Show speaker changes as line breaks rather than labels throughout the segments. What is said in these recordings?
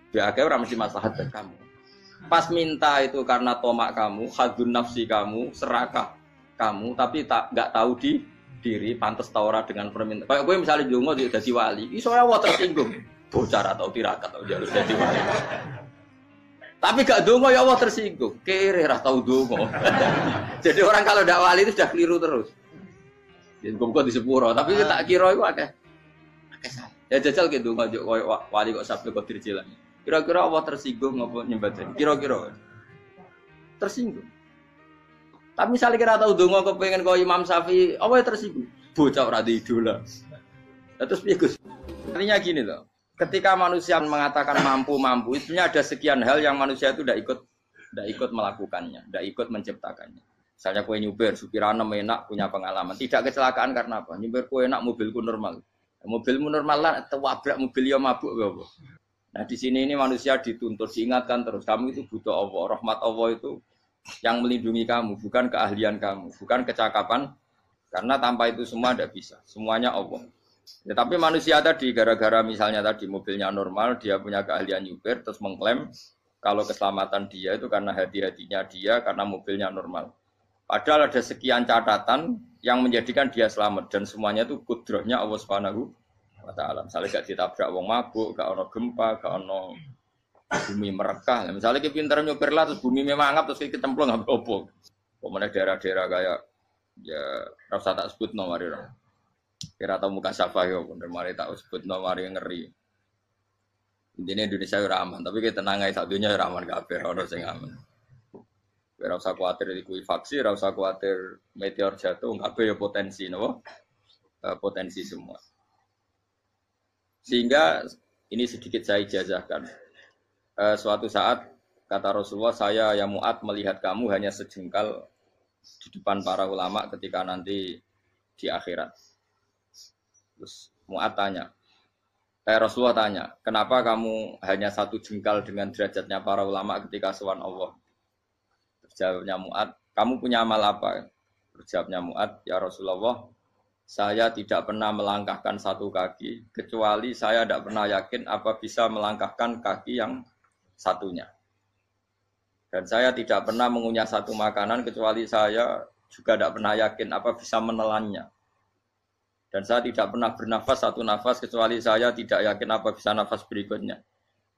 Biar orang mesti maslahat buat kamu. Pas minta itu karena tomak kamu, hadun nafsi kamu, serakah kamu, tapi nggak tahu diri, pantas taura dengan permintaan. Kayak gue misalnya jongo jadi wali, iso Allah tersinggung. Bocah atau tirakat atau jalur jadi wali. Tapi gak dongo ya Allah tersinggung. Kere ra tau dongo. Jadi orang kalau ndak wali itu sudah keliru terus. Yen kok di sepuro, tapi tak kira iku akeh. Akeh salah. Ya jajal ke dongo yo wali kok sabtu kok dirjilan. Kira-kira Allah tersinggung ngopo nyembadani? Kira-kira tersinggung. Tapi misalnya kira tahu dongo kepengen kau Imam Syafi'i, apa tersinggung? Bocah ora di idola. Terus piye Gus? Artinya gini loh. Ketika manusia mengatakan mampu, itu ada sekian hal yang manusia itu tidak ikut melakukannya, tidak ikut menciptakannya. Misalnya kue nyupir, supirana enak, punya pengalaman. Tidak kecelakaan karena apa? Nyupir kue enak, mobilku normal. Mobilmu normal lah, tewabrak mobil yang mabuk. Apa? Nah di sini ini manusia dituntut, diingatkan terus. Kamu itu butuh Allah, rahmat Allah itu yang melindungi kamu, bukan keahlian kamu, bukan kecakapan. Karena tanpa itu semua tidak bisa. Semuanya Allah. Ya, tapi manusia tadi gara-gara misalnya tadi mobilnya normal, dia punya keahlian nyupir, terus mengklaim kalau keselamatan dia itu karena hati-hatinya dia, karena mobilnya normal. Padahal ada sekian catatan yang menjadikan dia selamat dan semuanya itu kudrahnya Allah Subhanahu wa taala. Misalnya gak ditabrak wong mabuk, gak ono gempa, gak ono bumi merekah. Misalnya kita pintar nyupir lah terus bumi memangap terus kita templung nggak apa-apa. Pokoknya daerah-daerah kayak ya rasa tak sebut nomor itu. Kira tahu muka siapa yo, bener mari tak sebut nomor yang ngeri. Intinya Indonesia ora aman, tapi kita tenang aja satunya ora aman kabeh, ora sing aman. Ora usah kuwatir likuifaksi, ora usah kuwatir meteor jatuh, kabeh ya potensi napa? Potensi semua. Sehingga ini sedikit saya ijazahkan. Suatu saat kata Rasulullah, saya ya Mu'ad melihat kamu hanya sejengkal di depan para ulama ketika nanti di akhirat. Terus Mu'ad tanya, Rasulullah tanya, kenapa kamu hanya satu jengkal dengan derajatnya para ulama ketika sowan Allah? Terjawabnya Mu'ad, kamu punya amal apa? Terjawabnya Mu'ad, ya Rasulullah, saya tidak pernah melangkahkan satu kaki, kecuali saya tidak pernah yakin apa bisa melangkahkan kaki yang satunya. Dan saya tidak pernah mengunyah satu makanan, kecuali saya juga tidak pernah yakin apa bisa menelannya. Dan saya tidak pernah bernafas satu nafas kecuali saya tidak yakin apa bisa nafas berikutnya.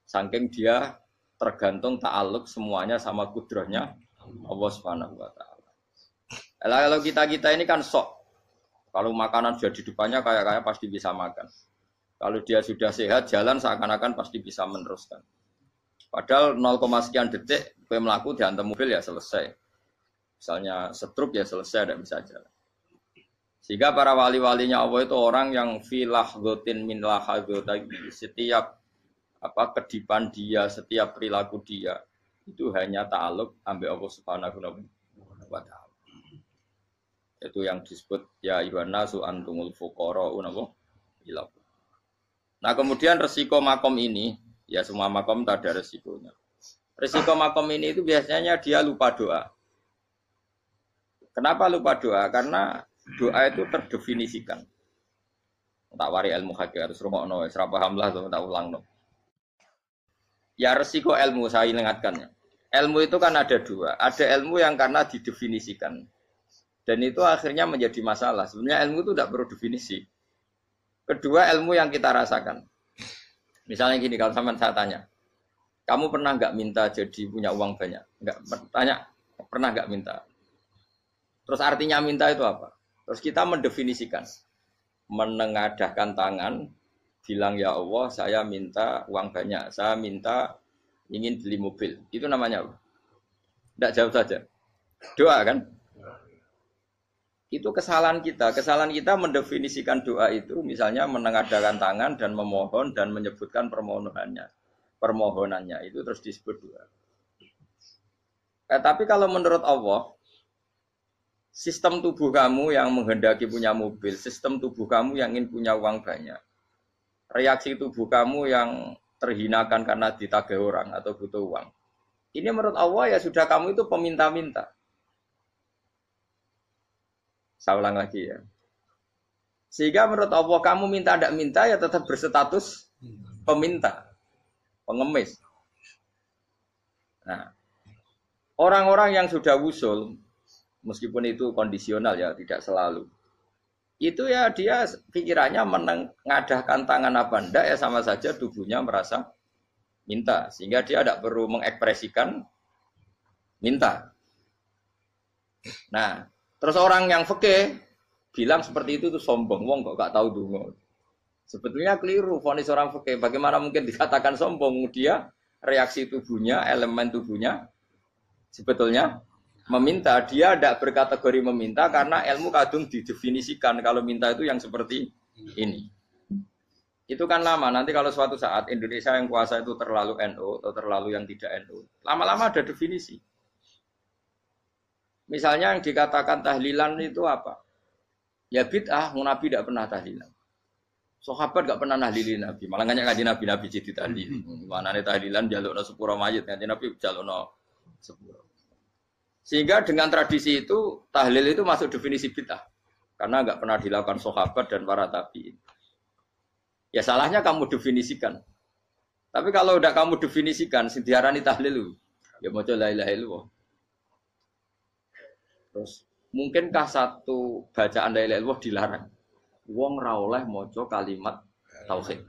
Saking dia tergantung ta'aluk semuanya sama kudrahnya Allah Subhanahu wa taala. Kalau kita ini kan sok. Kalau makanan sudah di depannya kayak pasti bisa makan. Kalau dia sudah sehat jalan seakan-akan pasti bisa meneruskan. Padahal 0, sekian detik gue melaku dihantam mobil ya selesai. Misalnya stroke ya selesai tidak bisa jalan. Sehingga para wali-walinya Allah itu orang yang filah gotin min lahadotagi, setiap kedipan dia, setiap perilaku dia itu hanya ta'aluk ambil Allah Subhanahu wa taala. Itu yang disebut ya ibana su antumul fuqara unapa ila. Nah, kemudian resiko makom ini, ya semua makom tak ada resikonya. Resiko makom ini itu biasanya dia lupa doa. Kenapa lupa doa? Karena doa itu terdefinisikan. Tak wari ilmu hakikat terus rungokno wis ra paham lah tak ulang no. Ya resiko ilmu saya ingatkannya. Ilmu itu kan ada dua. Ada ilmu yang karena didefinisikan. Dan itu akhirnya menjadi masalah. Sebenarnya ilmu itu tidak perlu definisi. Kedua ilmu yang kita rasakan. Misalnya gini, kalau sampean saya tanya, kamu pernah nggak minta jadi punya uang banyak? Nggak tanya, pernah nggak minta? Terus artinya minta itu apa? Terus kita mendefinisikan, menengadahkan tangan, bilang ya Allah, saya minta uang banyak, saya minta ingin beli mobil. Itu namanya apa? Tidak jauh saja. Doa kan? Itu kesalahan kita. Kesalahan kita mendefinisikan doa itu, misalnya menengadahkan tangan dan memohon dan menyebutkan permohonannya itu terus disebut doa. Tapi kalau menurut Allah, sistem tubuh kamu yang menghendaki punya mobil, sistem tubuh kamu yang ingin punya uang banyak, reaksi tubuh kamu yang terhinakan karena ditagih orang atau butuh uang, ini menurut Allah ya sudah kamu itu peminta-minta. Saya ulang lagi ya. Sehingga menurut Allah kamu minta tidak minta ya tetap berstatus peminta. pengemis. Nah, orang-orang yang sudah wusul, meskipun itu kondisional ya, tidak selalu. Itu ya dia pikirannya mengadahkan tangan apa ndak ya sama saja tubuhnya merasa minta. Sehingga dia tidak perlu mengekspresikan minta. Nah, terus orang yang fikih bilang seperti itu tuh sombong, wong kok gak tahu donga. Sebetulnya keliru vonis orang fikih. Bagaimana mungkin dikatakan sombong? Dia reaksi tubuhnya, elemen tubuhnya sebetulnya meminta. Dia tidak berkategori meminta karena ilmu kadung didefinisikan kalau minta itu yang seperti ini. Itu kan lama. Nanti kalau suatu saat Indonesia yang kuasa itu terlalu NU atau terlalu yang tidak NU, lama-lama ada definisi. Misalnya yang dikatakan tahlilan itu apa? Ya bid'ah, Nabi tidak pernah tahlilan. Sahabat tidak pernah nahlilin Nabi. Malah nggak ngaji Nabi jadi tahlil. Mana nih tahlilan jalukno sepuro mayit, ngaji Nabi jalukno sepuro. Sehingga dengan tradisi itu tahlil itu masuk definisi bid'ah. Karena nggak pernah dilakukan sahabat dan para tabi'in. Ya salahnya kamu definisikan. Tapi kalau udah kamu definisikan, diarani tahlil, ya mau la ilaha illallah. Terus, mungkinkah satu bacaan la ilaha illallah dilarang? Wong ra oleh maca kalimat tauhid.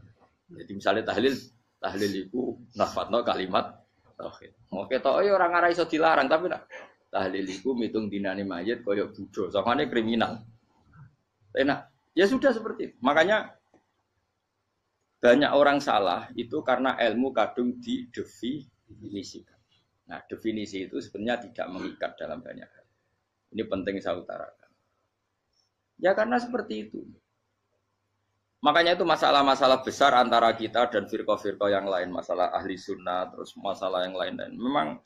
Jadi misalnya tahlil itu nafadno kalimat tauhid. Mau ketok ora ngara iso dilarang tapi nak tahlil iku mitung dinane mayit kaya budo. Sangane kriminal. Enak. Ya sudah seperti itu. Makanya banyak orang salah itu karena ilmu kadung didefinisikan. Nah, definisi itu sebenarnya tidak mengikat dalam banyak hal. Ini penting saya utarakan. Ya karena seperti itu. Makanya itu masalah-masalah besar antara kita dan firqah-firqah yang lain. Masalah ahli sunnah, terus masalah yang lain-lain. Memang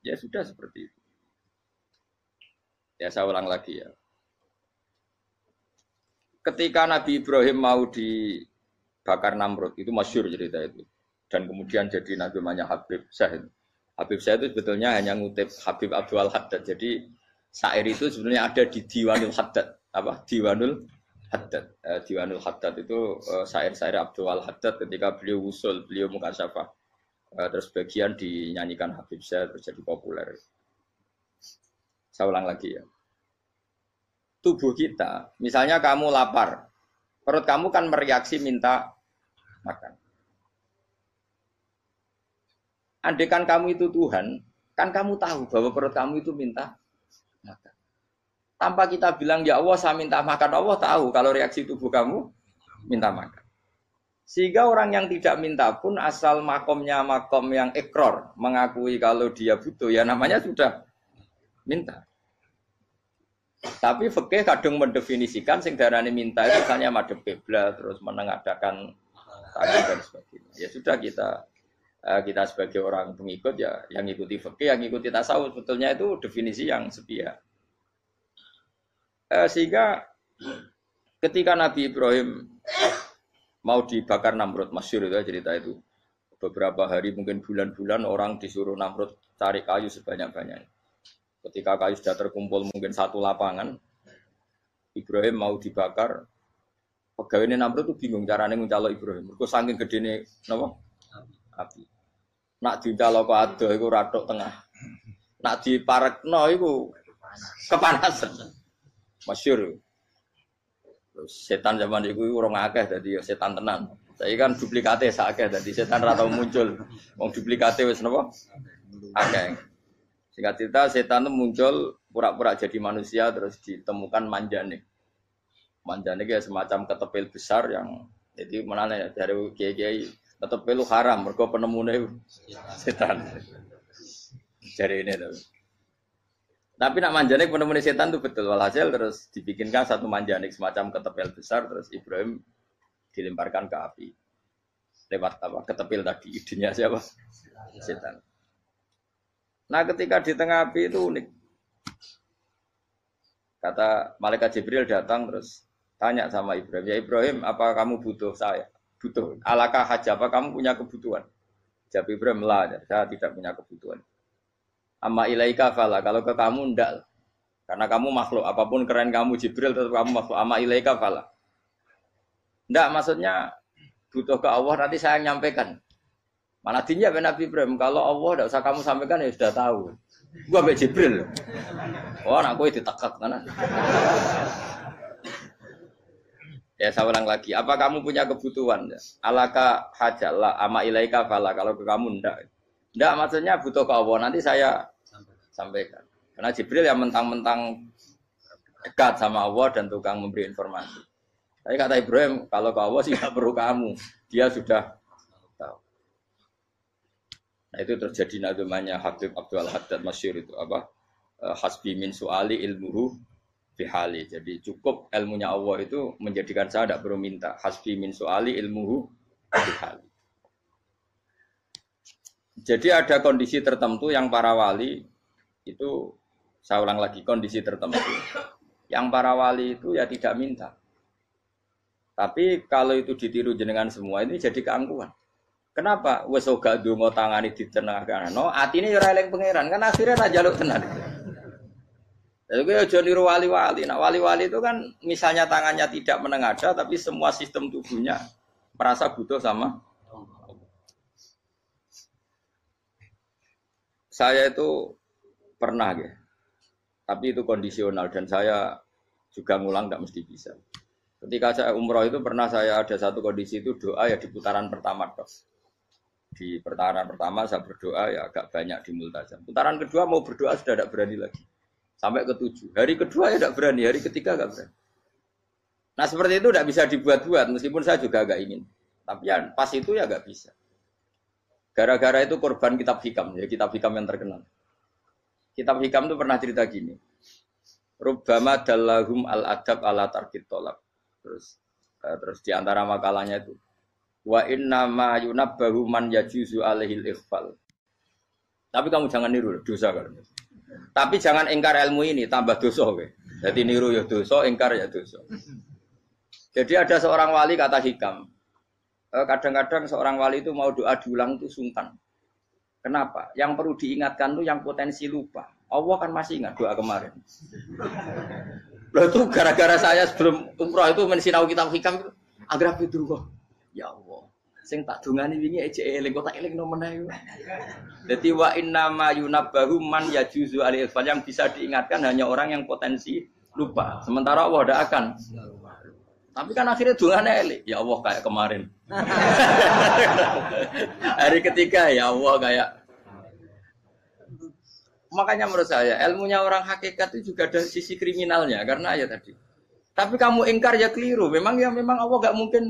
ya sudah seperti itu. Ya saya ulang lagi ya. Ketika Nabi Ibrahim mau dibakar Namrud, itu masyhur cerita itu. Dan kemudian jadi Nabi namanya Habib Syah. Habib Syah itu sebetulnya hanya ngutip Habib Abdul Haddad. Jadi syair itu sebenarnya ada di Diwanul Haddad. Apa? Diwanul Haddad. Diwanul Haddad itu syair-syair Abdul Haddad ketika beliau usul, beliau mukasyafah. Terus bagian dinyanyikan Habib Syah terus jadi populer. Saya ulang lagi ya. Tubuh kita, misalnya kamu lapar, perut kamu kan mereaksi minta makan. Andaikan kamu itu Tuhan, kan kamu tahu bahwa perut kamu itu minta makan. Tanpa kita bilang, ya Allah saya minta makan, Allah tahu kalau reaksi tubuh kamu minta makan. Sehingga orang yang tidak minta pun asal makomnya makom yang ikror, mengakui kalau dia butuh, ya namanya sudah minta. Tapi fikih kadung mendefinisikan sing darane minta itu misalnya madhep kiblat terus menengadakan tangan dan sebagainya. Ya sudah kita sebagai orang pengikut ya yang ikuti fikih, yang ikuti tasawuf sebetulnya itu definisi yang sepihak. Sehingga ketika Nabi Ibrahim mau dibakar Namrud, masyhur itu cerita itu. Beberapa hari mungkin bulan-bulan orang disuruh Namrud cari kayu sebanyak-banyaknya. Ketika kayu sudah terkumpul mungkin satu lapangan, Ibrahim mau dibakar. Pegawai Namrud itu bingung caranya mencalok Ibrahim. Mergo saking gedene napa? Api. Nak dincalok ado iku ratok tengah. Nak diparekno iku kepanasan. Masyhur. Terus setan zaman iku ora akeh dadi ya setan tenan. Saiki kan duplikate sakeh dadi setan ra tau muncul. Wong duplikate wis napa? Akeh. Singkat cerita setan itu muncul pura-pura jadi manusia terus ditemukan manjane. Manjane kayak semacam ketepil besar yang jadi mana dari kiai-kiai ketepil haram mergo penemune setan. Jadi ini tuh. Tapi nak manjane penemune setan itu betul walhasil terus dibikinkan satu manjane semacam ketepil besar terus Ibrahim dilemparkan ke api. Lewat apa? Ketepil tadi idenya siapa? Setan. Nah ketika di tengah api itu unik. Kata malaikat Jibril datang terus tanya sama Ibrahim. Ya Ibrahim apa kamu butuh saya? Butuh. Alakah haja apa kamu punya kebutuhan? Jawab Ibrahim lah. Saya tidak punya kebutuhan. Amma ilaika fala. Kalau ke kamu enggak. Karena kamu makhluk. Apapun keren kamu Jibril tetap kamu makhluk. Amma ilaika fala. Enggak maksudnya butuh ke Allah nanti saya nyampaikan. Malah dinya Nabi Ibrahim, kalau Allah tidak usah kamu sampaikan ya sudah tahu. Gua ambek Jibril. Oh, anak kowe ditekek tenan. Ya saya ulang lagi, apa kamu punya kebutuhan? Alaka hajalla ama ilaika fala, kalau ke kamu ndak. Ndak maksudnya butuh ke Allah, nanti saya sampaikan. Karena Jibril yang mentang-mentang dekat sama Allah dan tukang memberi informasi. Tapi kata Ibrahim, kalau ke Allah sih tidak perlu kamu, dia sudah tahu. Nah itu terjadi namanya Habib Abdul Haddad Masyhur itu apa? Hasbi min su'ali ilmuhu bihali. Jadi cukup ilmunya Allah itu menjadikan saya tidak perlu minta. Hasbi min su'ali ilmuhu bihali. Jadi ada kondisi tertentu yang para wali itu, saya ulang lagi, kondisi tertentu yang para wali itu ya tidak minta. Tapi kalau itu ditiru jenengan semua ini jadi keangkuhan. Kenapa? Wes ora ndonga tangane ditenangano, atine ya ora eling pangeran, kan akhirnya ra njaluk tenan. Lha kowe aja niru wali-wali. Nah, wali-wali itu kan misalnya tangannya tidak menengadah tapi semua sistem tubuhnya merasa butuh sama. Saya itu pernah ya. Tapi itu kondisional dan saya juga ngulang tidak mesti bisa. Ketika saya umroh itu pernah saya ada satu kondisi itu doa ya di putaran pertama toh. Di putaran pertama saya berdoa ya agak banyak di multazam. Putaran kedua mau berdoa sudah tidak berani lagi. Sampai ke-7. Hari kedua ya tidak berani, hari ketiga tidak berani. Nah seperti itu tidak bisa dibuat-buat meskipun saya juga agak ingin. Tapi ya pas itu ya nggak bisa. Gara-gara itu korban kitab hikam, ya kitab hikam yang terkenal. Kitab hikam itu pernah cerita gini. Rubbama dallahum al-adab ala tarkit tolak. Terus di antara makalahnya itu wa inna ma yunabbahu man yajuzu alaihil ikhfal. Tapi kamu jangan niru dosa kan. Tapi jangan ingkar ilmu ini tambah dosa kowe. Jadi niru ya dosa, ingkar ya dosa. Jadi ada seorang wali kata hikam. Kadang-kadang seorang wali itu mau doa diulang itu sungkan. Kenapa? Yang perlu diingatkan tuh yang potensi lupa. Allah kan masih ingat doa kemarin. Loh itu gara-gara saya sebelum umroh itu mensinau kitab hikam itu agar itu kok. Ya Allah, sing tak dungani wingi ejek eling kok tak eling nomen ae. Dadi wa inna ma yunabbahu man yajuzu alil fal, yang bisa diingatkan hanya orang yang potensi lupa. Sementara Allah tidak akan. Tapi kan akhirnya dungane eling. Ya Allah kayak kemarin. Hari ketiga ya Allah kayak. Makanya menurut saya ilmunya orang hakikat itu juga ada sisi kriminalnya karena ya tadi. Tapi kamu ingkar ya keliru. Memang Allah enggak mungkin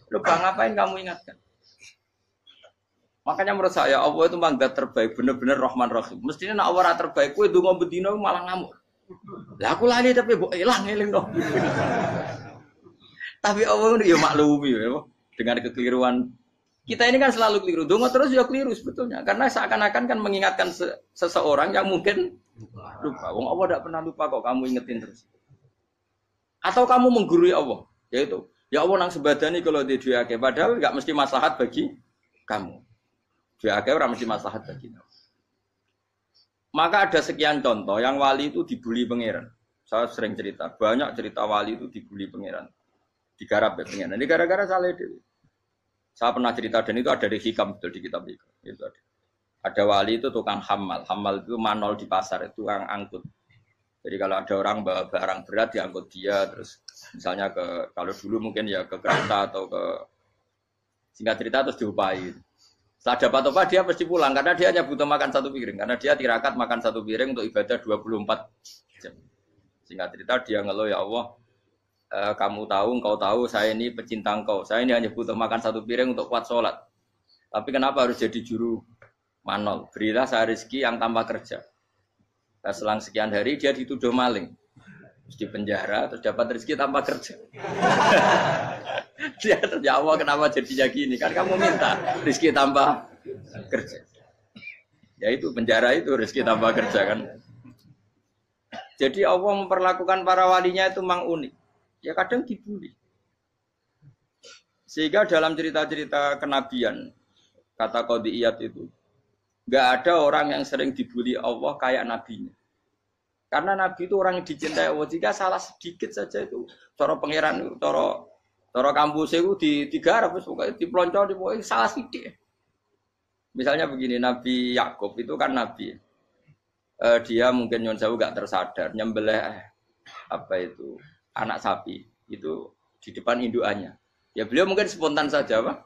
lupa, ngapain kamu ingatkan? Makanya menurut saya Allah itu manggat terbaik, bener-bener Rahman Rahim. Mestinya nak Allah terbaik, kowe ndonga bedino malah ngamuk. Lah aku lali tapi mbok eling dong. Tapi Allah itu ya maklumi ya, dengan kekeliruan. Kita ini kan selalu keliru. Ndonga terus ya keliru sebetulnya. Karena seakan-akan kan mengingatkan seseorang yang mungkin lupa. Wong Allah tidak pernah lupa kok, kamu ingetin terus. Atau kamu menggurui Allah, yaitu ya Allah nang sebadani kalau di duake, padahal enggak mesti maslahat bagi kamu. Duake ora mesti maslahat bagi kamu. Maka ada sekian contoh yang wali itu dibully pangeran. Saya sering cerita, banyak cerita wali itu dibully pangeran. Digarap ya pangeran. Ini gara-gara salah dewi. Saya pernah cerita dan itu ada di hikam betul di kitab hikam. Itu ada. Ada wali itu tukang hamal. Hamal itu manol di pasar, itu tukang angkut. Jadi kalau ada orang bawa barang berat diangkut dia, terus misalnya kalau dulu mungkin ya ke kereta atau ke singkat cerita terus diupahi. Setelah dapat apa dia pasti pulang karena dia hanya butuh makan satu piring, karena dia tirakat makan satu piring untuk ibadah 24 jam. Singkat cerita dia ngeluh, ya Allah, engkau tahu saya ini pecinta engkau, saya ini hanya butuh makan satu piring untuk kuat sholat. Tapi kenapa harus jadi juru manol? Berilah saya rezeki yang tanpa kerja. Selang sekian hari dia dituduh maling, terus di penjara, terus dapat rezeki tanpa kerja. Dia terjawab kenapa jadinya gini? Kan kamu minta rezeki tanpa kerja. Ya itu penjara itu rezeki tanpa kerja kan. Jadi Allah memperlakukan para walinya itu memang unik. Ya kadang dibully. Sehingga dalam cerita-cerita kenabian, kata Qadiyat itu, enggak ada orang yang sering dibully Allah kayak nabinya. Karena nabi itu orang yang dicintai Allah. Jika salah sedikit saja itu, cara pangeran, cara kampus itu digarap, pokoknya dipelonco, salah sedikit. Misalnya begini, Nabi Yakub itu kan nabi. Dia mungkin nyon jauh gak tersadar nyembelih apa itu anak sapi itu di depan indukannya. Ya beliau mungkin spontan saja, Pak.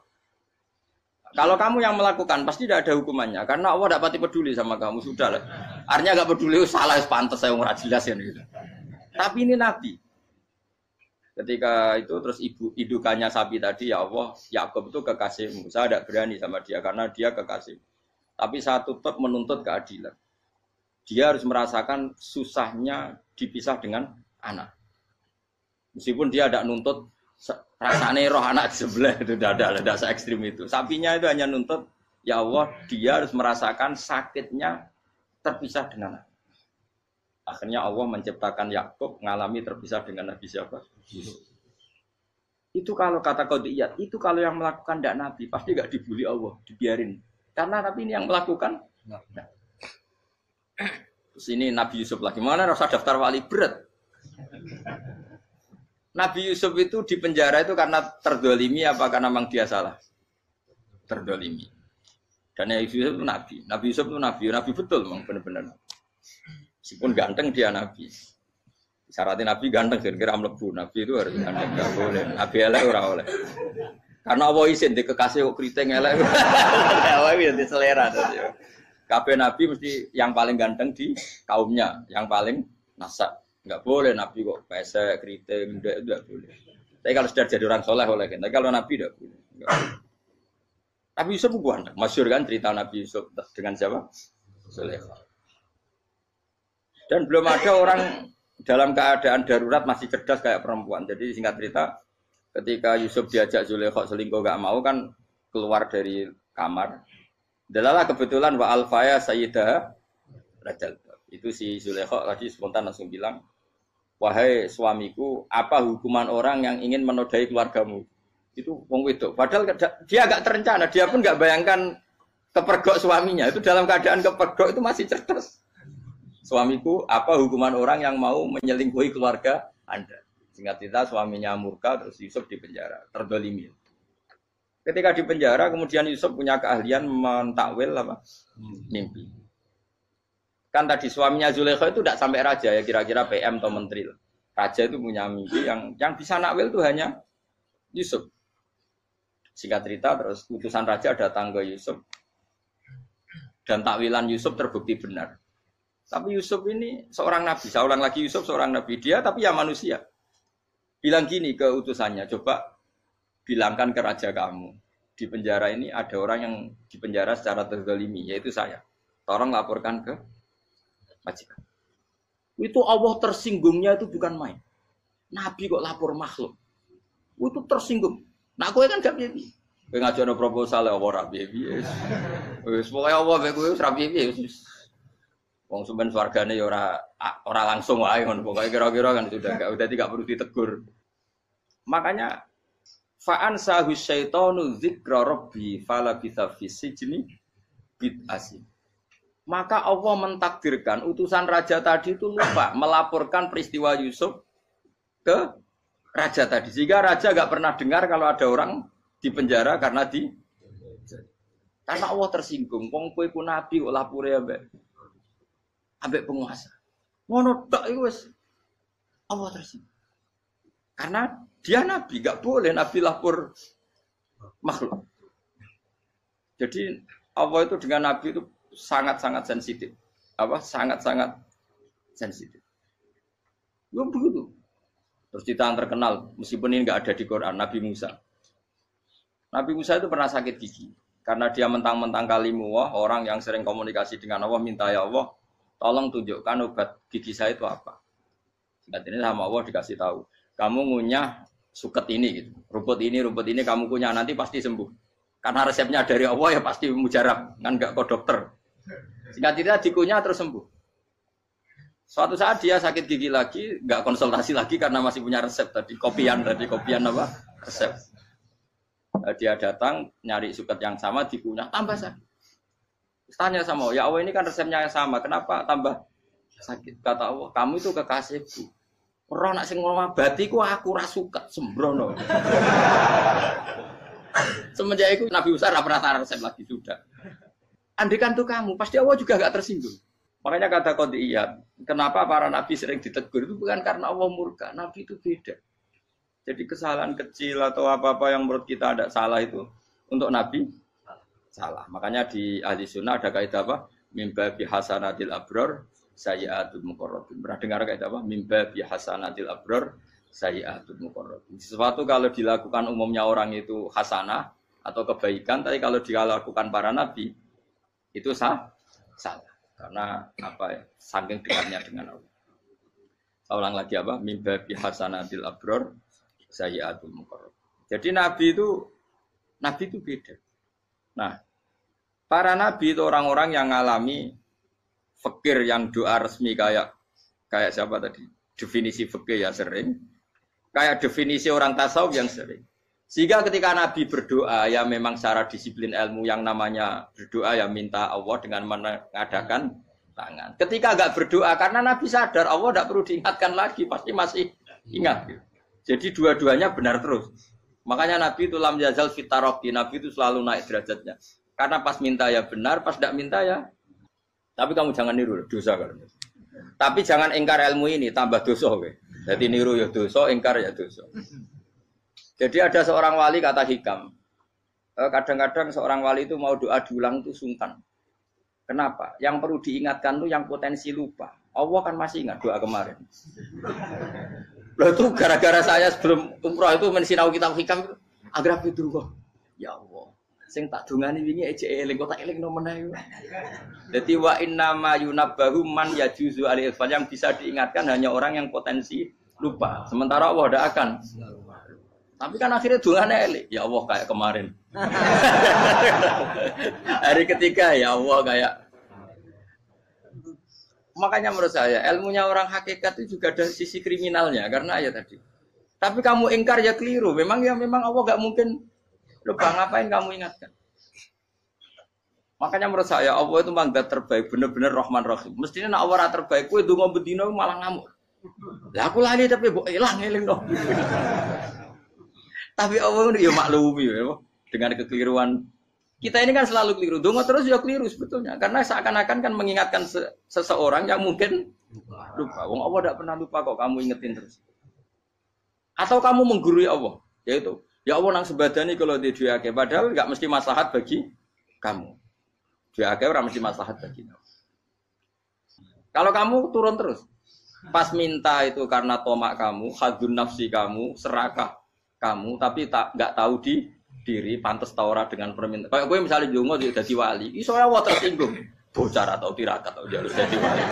Kalau kamu yang melakukan pasti tidak ada hukumannya karena Allah tidak pati peduli sama kamu sudah lah. Artinya gak peduli salah pantas saya ora jelas ya gitu. Tapi ini nabi. Ketika itu terus indukannya sapi tadi ya Allah, Yakub itu kekasihmu. Saya tidak berani sama dia karena dia kekasih. Tapi saya tetap menuntut keadilan. Dia harus merasakan susahnya dipisah dengan anak. Meskipun dia tidak nuntut rasanya roh anak di sebelah itu tidak se ekstrim itu. Sapinya itu hanya nuntut ya Allah dia harus merasakan sakitnya terpisah dengan anak. Akhirnya Allah menciptakan Yakub mengalami terpisah dengan Nabi siapa? Yusuf. Itu kalau kata qadiyat, itu kalau yang melakukan tidak Nabi pasti gak dibully Allah, dibiarin. Karena Nabi ini yang melakukan. Nah. Terus ini Nabi Yusuf lagi. Mana rasa daftar wali berat? Nabi Yusuf itu di penjara itu karena terdolimi apa karena memang dia salah? Terdolimi. Dan Yusuf itu Nabi. Nabi Yusuf itu Nabi betul memang benar-benar. Meskipun ganteng dia Nabi. Syaratnya Nabi ganteng kira-kira mlebu. Nabi itu harus ganteng, enggak boleh. Nabi elek ora oleh. Karena Allah izin di kekasih kok kriting elek. Allah itu selera tadi. Kabeh Nabi mesti yang paling ganteng di kaumnya, yang paling nasab. Enggak boleh Nabi kok pesek, kriting, enggak boleh. Tapi kalau sudah jadi orang soleh boleh kan. Tapi kalau Nabi enggak boleh. Nabi Yusuf ganteng. Masyhur kan cerita Nabi Yusuf dengan siapa? Zulaikha. Dan belum ada orang dalam keadaan darurat masih cerdas kayak perempuan. Jadi singkat cerita, ketika Yusuf diajak Zulaikha selingkuh gak mau kan keluar dari kamar. Dalalah kebetulan wa alfaya sayyidah rajal. Itu si Zulaikha tadi spontan langsung bilang, wahai suamiku, apa hukuman orang yang ingin menodai keluargamu? Itu wong wedok. Padahal dia agak terencana, dia pun gak bayangkan kepergok suaminya. Itu dalam keadaan kepergok itu masih cerdas. Suamiku, apa hukuman orang yang mau menyelingkuhi keluarga Anda? Singkat cerita suaminya murka, terus Yusuf di penjara, terdolimi. Ketika di penjara, kemudian Yusuf punya keahlian mentakwil apa? Mimpi. Kan tadi suaminya Zulaikha itu tidak sampai raja ya, kira-kira PM atau menteri. Raja itu punya mimpi yang bisa nakwil itu hanya Yusuf. Singkat cerita, terus utusan raja datang ke Yusuf dan takwilan Yusuf terbukti benar. Tapi Yusuf ini seorang nabi, saya ulang lagi Yusuf seorang nabi dia, tapi ya manusia. Bilang gini ke utusannya, coba bilangkan ke raja kamu, di penjara ini ada orang yang di penjara secara terzalimi, yaitu saya. Tolong laporkan ke majikan. Itu Allah tersinggungnya itu bukan main. Nabi kok lapor makhluk. Itu tersinggung. Nah, kowe kan gak piye. Kowe ngajono proposal ya ora piye-piye. Wis pokoke Allah mek kowe ora piye-piye. Wong sampean swargane ya ora langsung wae ngono pokoke kira-kira kan sudah enggak perlu ditegur. Makanya fa'an sahu syaitanu dzikra rabbi fala bisa fi sijni bid'asi. Maka Allah mentakdirkan utusan raja tadi itu lupa melaporkan peristiwa Yusuf ke raja tadi. Sehingga raja enggak pernah dengar kalau ada orang di penjara karena Allah tersinggung. Wong kowe ku nabi kok lapore ambek penguasa. Ngono tok iku wis Allah tersinggung. Karena dia nabi, enggak boleh nabi lapor makhluk. Jadi Allah itu dengan nabi itu sangat-sangat sensitif. Sangat-sangat sensitif. Ya begitu. Terus cerita yang terkenal, meskipun ini enggak ada di Quran, Nabi Musa. Nabi Musa itu pernah sakit gigi. Karena dia mentang-mentang kalimullah, orang yang sering komunikasi dengan Allah, minta ya Allah, tolong tunjukkan obat gigi saya itu apa. Singkat ini sama Allah dikasih tahu. Kamu ngunyah suket ini gitu. Rumput ini kamu kunyah nanti pasti sembuh. Karena resepnya dari Allah ya pasti mujarab, kan enggak ke dokter. Singkat cerita dikunyah terus sembuh. Suatu saat dia sakit gigi lagi, enggak konsultasi lagi karena masih punya resep tadi, kopian apa? Resep. Dia datang nyari suket yang sama dikunyah tambah sakit. Tanya sama Allah, ya Allah ini kan resepnya yang sama, kenapa tambah sakit? Kata Allah, kamu itu kekasihku. Ora nak sing ngobati ku aku ora suket sembrono. Semenjak itu Nabi Musa ora pernah resep lagi sudah. Andikan tuh kamu, pasti Allah juga gak tersinggung. Makanya kata qadiyat, kenapa para nabi sering ditegur itu bukan karena Allah murka, nabi itu beda. Jadi kesalahan kecil atau apa-apa yang menurut kita ada salah itu untuk nabi salah. Makanya di ahli sunnah ada kaidah apa? Mimba bi hasanatil abror sayyi'atul muqarrabin. Pernah dengar kaidah apa? Mimba bi hasanatil abror sayyi'atul muqarrabin. Sesuatu kalau dilakukan umumnya orang itu hasanah atau kebaikan, tapi kalau dilakukan para nabi itu salah. Karena apa ya? Saking dekatnya dengan Allah. Saya ulang lagi apa? Mimba bi hasanatil abror sayyi'atul muqarrabin. Jadi nabi itu beda. Nah, para nabi itu orang-orang yang mengalami fikir yang doa resmi kayak siapa tadi? Definisi fikir ya sering. Kayak definisi orang tasawuf yang sering. Sehingga ketika Nabi berdoa, ya memang secara disiplin ilmu yang namanya berdoa ya minta Allah dengan mengadakan tangan. Ketika enggak berdoa, karena Nabi sadar Allah tidak perlu diingatkan lagi, pasti masih ingat. Jadi dua-duanya benar terus. Makanya Nabi itu lam yazal fitaroki, Nabi itu selalu naik derajatnya. Karena pas minta ya benar, pas tidak minta ya. Tapi kamu jangan niru, dosa kan. Tapi jangan ingkar ilmu ini, tambah dosa. Jadi niru ya dosa, ingkar ya dosa. Jadi ada seorang wali kata hikam, kadang-kadang seorang wali itu mau doa diulang itu sungkan. Kenapa? Yang perlu diingatkan itu yang potensi lupa. Allah kan masih ingat doa kemarin. Loh itu gara-gara saya sebelum umroh itu mensinau kitab hikam itu agar itu ya Allah. Sing tak dungani wingi eling kok tak eling nomene iku. Dadi wa inna ma yunabbahu man yajuzu alil fal, yang bisa diingatkan hanya orang yang potensi lupa. Sementara Allah tidak akan. Tapi kan akhirnya dungane eling. Ya Allah kayak kemarin. Hari ketiga ya Allah kayak. Makanya menurut saya ilmunya orang hakikat itu juga ada sisi kriminalnya karena ya tadi. Tapi kamu ingkar ya keliru. Memang Allah gak mungkin lupa, ngapain kamu ingatkan? Makanya menurut saya Allah itu memang zat terbaik, benar-benar Rahman Rahim. Mestinya nak Allah terbaik, kowe donga bedino malah ngamuk. Lah aku lali tapi mbok eling dong. Tapi Allah itu ya maklumi ya, dengan kekeliruan. Kita ini kan selalu keliru. Donga terus ya keliru sebetulnya. Karena seakan-akan kan mengingatkan seseorang yang mungkin lupa. Wong Allah tidak pernah lupa kok, kamu ingetin terus. Atau kamu menggurui Allah, yaitu ya Allah nang sebadani kalau di duake, padahal enggak mesti maslahat bagi kamu. Duake ora mesti maslahat bagi kamu. Kalau kamu turun terus, pas minta itu karena tomak kamu, hadun nafsi kamu, serakah kamu, tapi enggak tahu diri, pantas taura dengan permintaan. Kayak gue misalnya jongo jadi wali, iso Allah tersinggung, bocah atau tirakat atau harus jadi wali.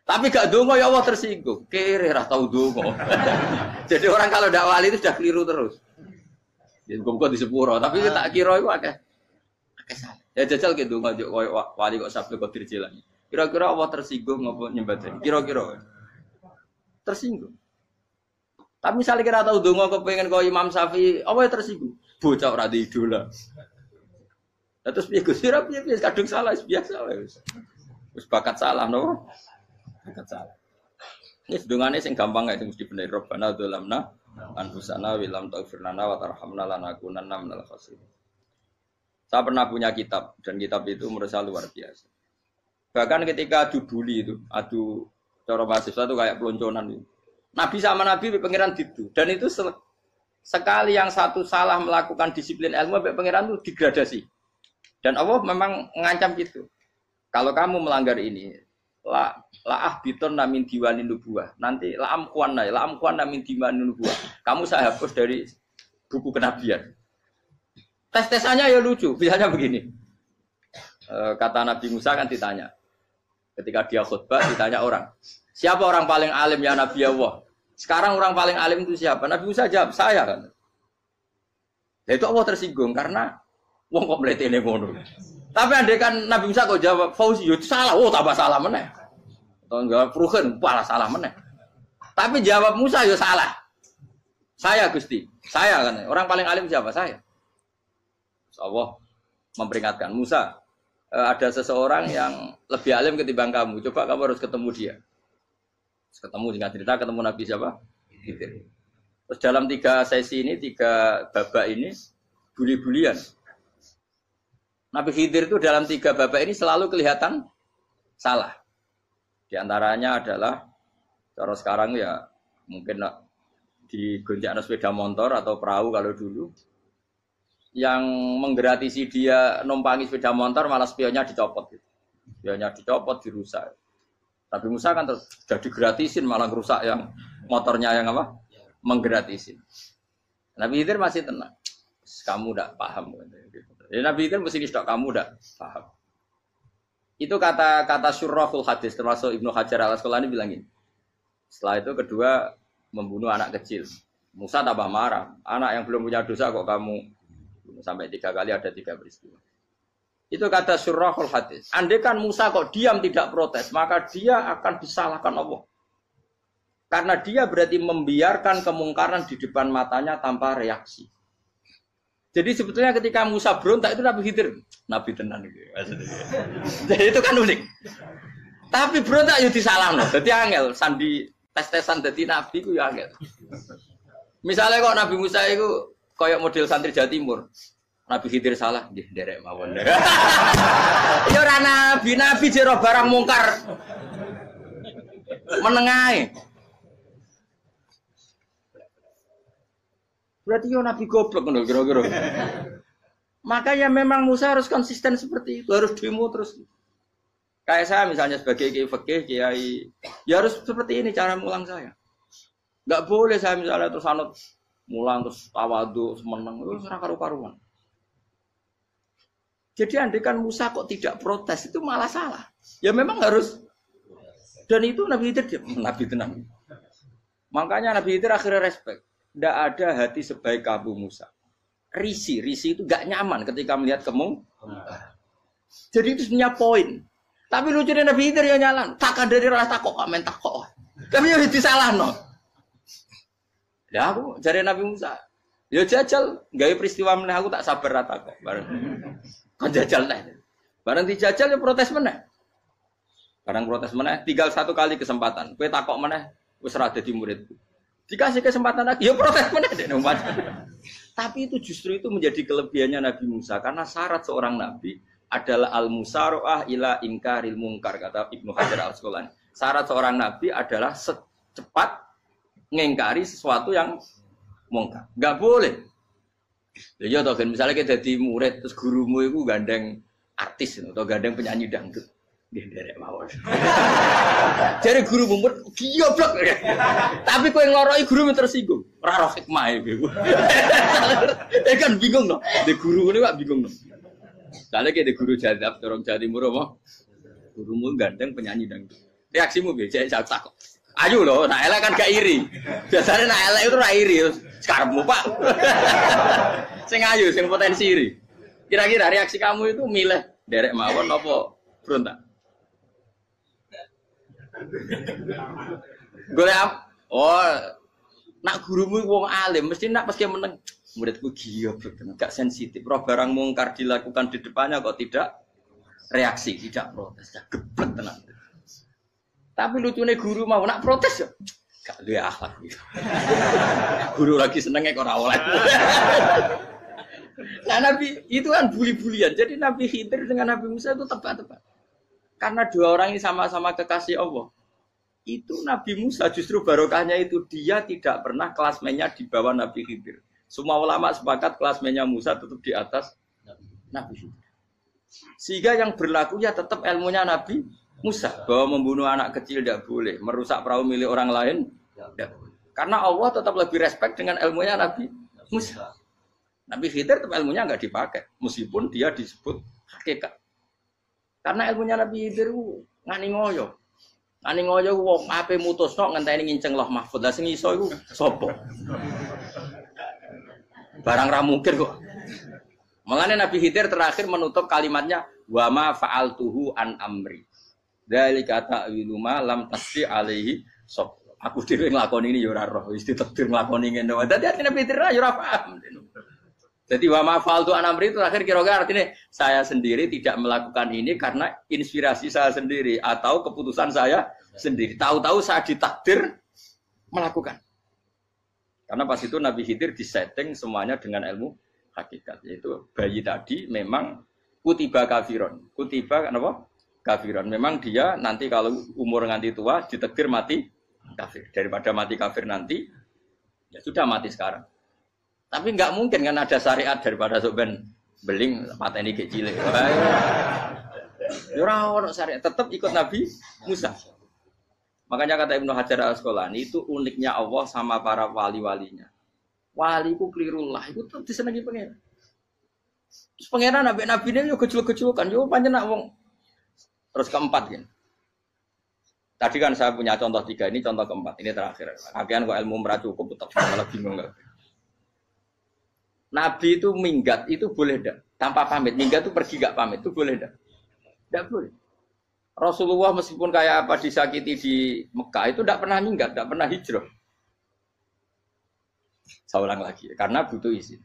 Tapi gak dongo ya Allah tersinggung, kere ra tau dongo. Jadi orang kalau ndak wali itu sudah keliru terus. Ya kok di sepuro, tapi tak kira itu akeh salah. Ya jajal ke dongo koyo wali kok sabtu kok dirjelan. Kira-kira Allah tersinggung ngopo nyembadani? Kira-kira tersinggung. Tapi misalnya kira tahu dongo kepengen kau Imam Syafi'i, Allah tersinggung. Bocah ora di idola. Terus piye Gus? Piye kadung salah biasa wis. Wis bakat salah no. Bakat salah. Ini sedungane sing gampang kae mesti bener Rabbana dzalamna anfusana wa lam taghfir lana wa tarhamna lanakunanna minal khasirin. Saya pernah punya kitab dan kitab itu menurut saya luar biasa. Bahkan ketika adu bully itu, adu cara mahasiswa itu kayak pelonconan itu. Nabi sama Nabi pangeran itu, dan itu sekali yang satu salah melakukan disiplin ilmu, pangeran itu degradasi. Dan Allah memang mengancam gitu. Kalau kamu melanggar ini, la ahbiton namin diwanin nubuah. Nanti la amkuan namin diwanin nubuah. Kamu saya hapus dari buku kenabian. Tes-tesannya ya lucu. Misalnya begini. Kata Nabi Musa kan ditanya. Ketika dia khutbah ditanya orang. Siapa orang paling alim ya Nabi Allah? Sekarang orang paling alim itu siapa? Nabi Musa jawab, saya kan. Ya itu Allah tersinggung karena wong kok mletene ngono. Tapi andai kan Nabi Musa kok jawab Fauzi, itu salah, tambah salah meneh. Atau enggak Ruhen, malah salah meneh. Tapi jawab Musa ya salah. Saya Gusti, saya kan. Orang paling alim siapa? Saya. Allah memperingatkan Musa, ada seseorang yang lebih alim ketimbang kamu. Coba kamu harus ketemu dia. Ketemu dengan cerita ketemu Nabi siapa? Khidir. Terus dalam 3 sesi ini, 3 babak ini bully-bulian. Nabi Khidir itu dalam 3 babak ini selalu kelihatan salah. Di antaranya adalah cara sekarang ya mungkin digonjak sepeda motor atau perahu kalau dulu yang menggratisi dia numpangi sepeda motor malah spionnya dicopot gitu. Spionnya dicopot, dirusak. Tapi Musa kan terus sudah digratisin malah rusak yang motornya yang apa? Menggratisin. Nabi Khidir masih tenang. Kamu udah paham gitu. Ya, Nabi Khidir mesti distok kamu udah paham. Itu kata syurrahul hadis termasuk Ibnu Hajar Al-Asqalani bilang gini. Setelah itu kedua membunuh anak kecil. Musa tambah marah. Anak yang belum punya dosa kok kamu sampai 3 kali ada 3 peristiwa. Itu kata syurrahul hadis. Andai kan Musa kok diam tidak protes, maka dia akan disalahkan Allah. Karena dia berarti membiarkan kemungkaran di depan matanya tanpa reaksi. Jadi sebetulnya ketika Musa berontak itu Nabi Khidir, Nabi tenan gitu. Jadi itu kan unik. Tapi berontak yo disalahno. Dadi angel sandi tes-tesan dadi nabi ku yo angel. Misalnya kok Nabi Musa itu kayak model santri Jawa Timur. Nabi Khidir salah, nggih nderek mawon. Ya ora nabi jero barang mungkar. Menengae. Berarti yo nabi goblok ngono kira-kira. Maka ya memang Musa harus konsisten seperti itu, harus demo terus. Kayak saya misalnya sebagai kiai fikih, kiai ya harus seperti ini cara mulang saya. Enggak boleh saya misalnya terus anut mulang terus tawadhu semeneng itu ora karu-karuan. Jadi andai kan Musa kok tidak protes itu malah salah. Ya memang harus. Dan itu Nabi Khidir Nabi tenang. Makanya Nabi Khidir akhirnya respect. Tidak ada hati sebaik Abu Musa. Risi itu gak nyaman ketika melihat kemungkaran. Jadi itu sebenarnya poin. Tapi lucunya Nabi Khidir yang nyalan. Tak dari rasa takok, amen takok. Tapi ya disalah no. Ya aku cari Nabi Musa. Ya jajal, gawe peristiwa meneh aku tak sabar rata kok. Bareng. Kan jajal teh. Bareng dijajal ya protes meneh. Bareng protes meneh, tinggal 1 kali kesempatan. Kowe takok meneh wis ora dadi muridku. Dikasih kesempatan lagi, ya protes meneh dek. Tapi itu justru itu menjadi kelebihannya Nabi Musa karena syarat seorang nabi adalah al-musara'ah ila inkaril munkar kata Ibnu Hajar Al-Asqalani. Syarat seorang nabi adalah secepat ngingkari sesuatu yang mungkar. Enggak boleh. Ya toh kan misalnya kita jadi murid terus gurumu itu gandeng artis atau gandeng penyanyi dangdut. Nggih nderek mawon. Jare guru mumpet goblok. Tapi kowe ngloroi guru tersinggung. Ora roh hikmah iku. Kan bingung no. De guru ngene kok bingung no. Soale ki de guru jadab dorong Jawa Timur apa? Gurumu gandeng penyanyi dangdut. Reaksimu piye? Jek takok. Ayo loh, nak elek kan gak iri. Biasanya nak elek itu ra iri. Sekarangmu Pak. Sing ayu, sing potensi iri. Kira-kira reaksi kamu itu milih derek mawon apa berontak? Golek oh, nak gurumu wong alim mesti nak pas meneng. Muridku goblok tenan, gak sensitif. Roh barang mungkar dilakukan di depannya kok tidak reaksi, tidak protes, geblek tenan. Tapi lucunya guru mau nak protes ya, gak duwe akhlak gitu. Guru lagi senengnya kok ora oleh. Nah Nabi itu kan bully-bulian. Jadi Nabi Khidir dengan Nabi Musa itu tepat-tepat. Karena 2 orang ini sama-sama kekasih Allah. Itu Nabi Musa justru barokahnya itu dia tidak pernah kelasmennya di bawah Nabi Khidir. Semua ulama sepakat kelasmennya Musa tetap di atas Nabi Khidir. Sehingga yang berlaku ya tetap ilmunya Nabi Musa bahwa membunuh anak kecil tidak boleh, merusak perahu milik orang lain tidak boleh. Karena Allah tetap lebih respect dengan ilmunya Nabi Musa. Nabi Khidir tetap ilmunya enggak dipakai, meskipun dia disebut hakikat. Karena ilmunya Nabi Khidir ngani ngoyo. Ngani ngoyo wong ape mutusno ngenteni nginceng Lauh Mahfuz. Lah sing iso iku sapa? Barang ra mungkin kok. Makanya Nabi Khidir terakhir menutup kalimatnya wa ma fa'altuhu an amri. Dzalika ta'wilu ma lam tasbi alaihi sob. Aku dhewe nglakoni ini ya ora roh, wis ditakdir nglakoni ngene wae. Dadi artine Nabi Khidir ya ora paham. Jadi wa ma fa'altu an amri itu terakhir kira-kira artinya saya sendiri tidak melakukan ini karena inspirasi saya sendiri atau keputusan saya sendiri. Tahu-tahu saya ditakdir melakukan. Karena pas itu Nabi Khidir disetting semuanya dengan ilmu hakikat. Yaitu bayi tadi memang kutiba kafiron. Kutiba apa? Kafiron. Memang dia nanti kalau umur nganti tua ditakdir mati kafir. Daripada mati kafir nanti, ya sudah mati sekarang. Tapi nggak mungkin kan ada syariat daripada soben beling pateni kecil. Ya ora ono syariat, tetap ikut Nabi Musa. Makanya kata Ibnu Hajar Al-Asqalani itu uniknya Allah sama para wali-walinya. Wali ku klirullah, itu tetap disenangi pengen. Terus pengenan nabi ini yo kecil-kecilkan, yo pancen nak wong. Terus keempat kan. Tadi kan saya punya contoh 3, ini contoh keempat, ini terakhir. Akhirnya kok ilmu merah cukup tetap malah bingung enggak. Nabi itu minggat itu boleh enggak? Tanpa pamit, minggat itu pergi enggak pamit, itu boleh enggak? Enggak boleh. Rasulullah meskipun kayak apa disakiti di Mekah itu enggak pernah minggat, enggak pernah hijrah. Saya ulang lagi, karena butuh izin.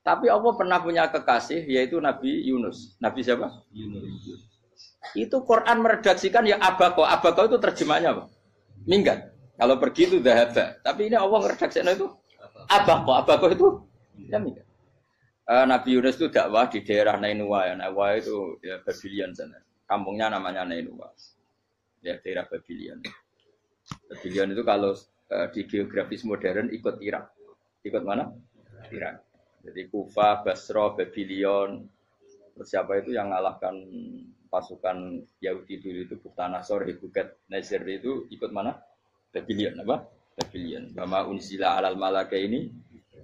Tapi Allah pernah punya kekasih yaitu Nabi Yunus. Nabi siapa? Yunus. Itu Quran meredaksikan ya abako. Abako itu terjemahnya apa? Minggat. Kalau pergi itu dahaba. Tapi ini Allah meredaksikan itu abako. Abako itu ya minggat. Nabi Yunus itu dakwah di daerah Nainua ya. Nainua itu ya Babylon sana. Kampungnya namanya Nainua. Ya daerah Babylon. Babylon itu kalau di geografis modern ikut Irak. Ikut mana? Irak. Jadi Kufa, Basra, Babylon. Terus siapa itu yang ngalahkan pasukan Yahudi dulu itu Buktanasor, Hebuket, Nazir itu ikut mana? Babylon apa? Babylon. Bama unzila alal malaka ini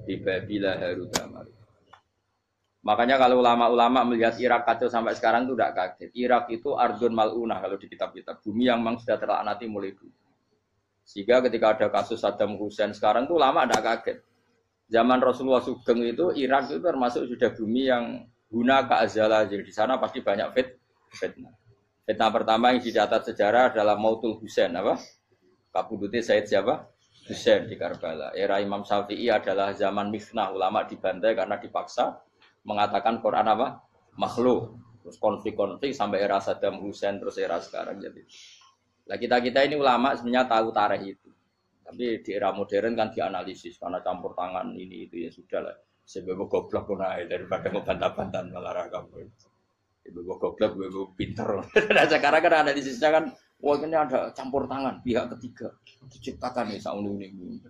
di Babila Harutama. Makanya kalau ulama-ulama melihat Irak kacau sampai sekarang itu tidak kaget. Irak itu ardun mal'unah kalau di kitab-kitab. Bumi yang memang sudah terlaknati mulai dulu. Sehingga ketika ada kasus Saddam Hussein sekarang itu ulama tidak kaget. Zaman Rasulullah Sugeng itu Irak itu termasuk sudah bumi yang guna keazalah. Jadi di sana pasti banyak fitnah. Fitnah pertama yang dicatat sejarah adalah Mautul Husain apa? Kabudutnya Said siapa? Husain di Karbala. Era Imam Syafi'i adalah zaman mifnah, ulama dibantai karena dipaksa mengatakan Quran apa? Makhluk. Terus konflik-konflik sampai era Saddam Hussein terus era sekarang jadi. Nah kita ini ulama sebenarnya tahu tarikh itu. Tapi di era modern kan dianalisis karena campur tangan ini itu ya sudah lah. Sebab goblok pun daripada ngebantah-bantah malah rakam. Ibu goblok, ibu pinter. Nah sekarang kan analisisnya kan, wah ini ada campur tangan pihak ketiga diciptakan nih saunu ini.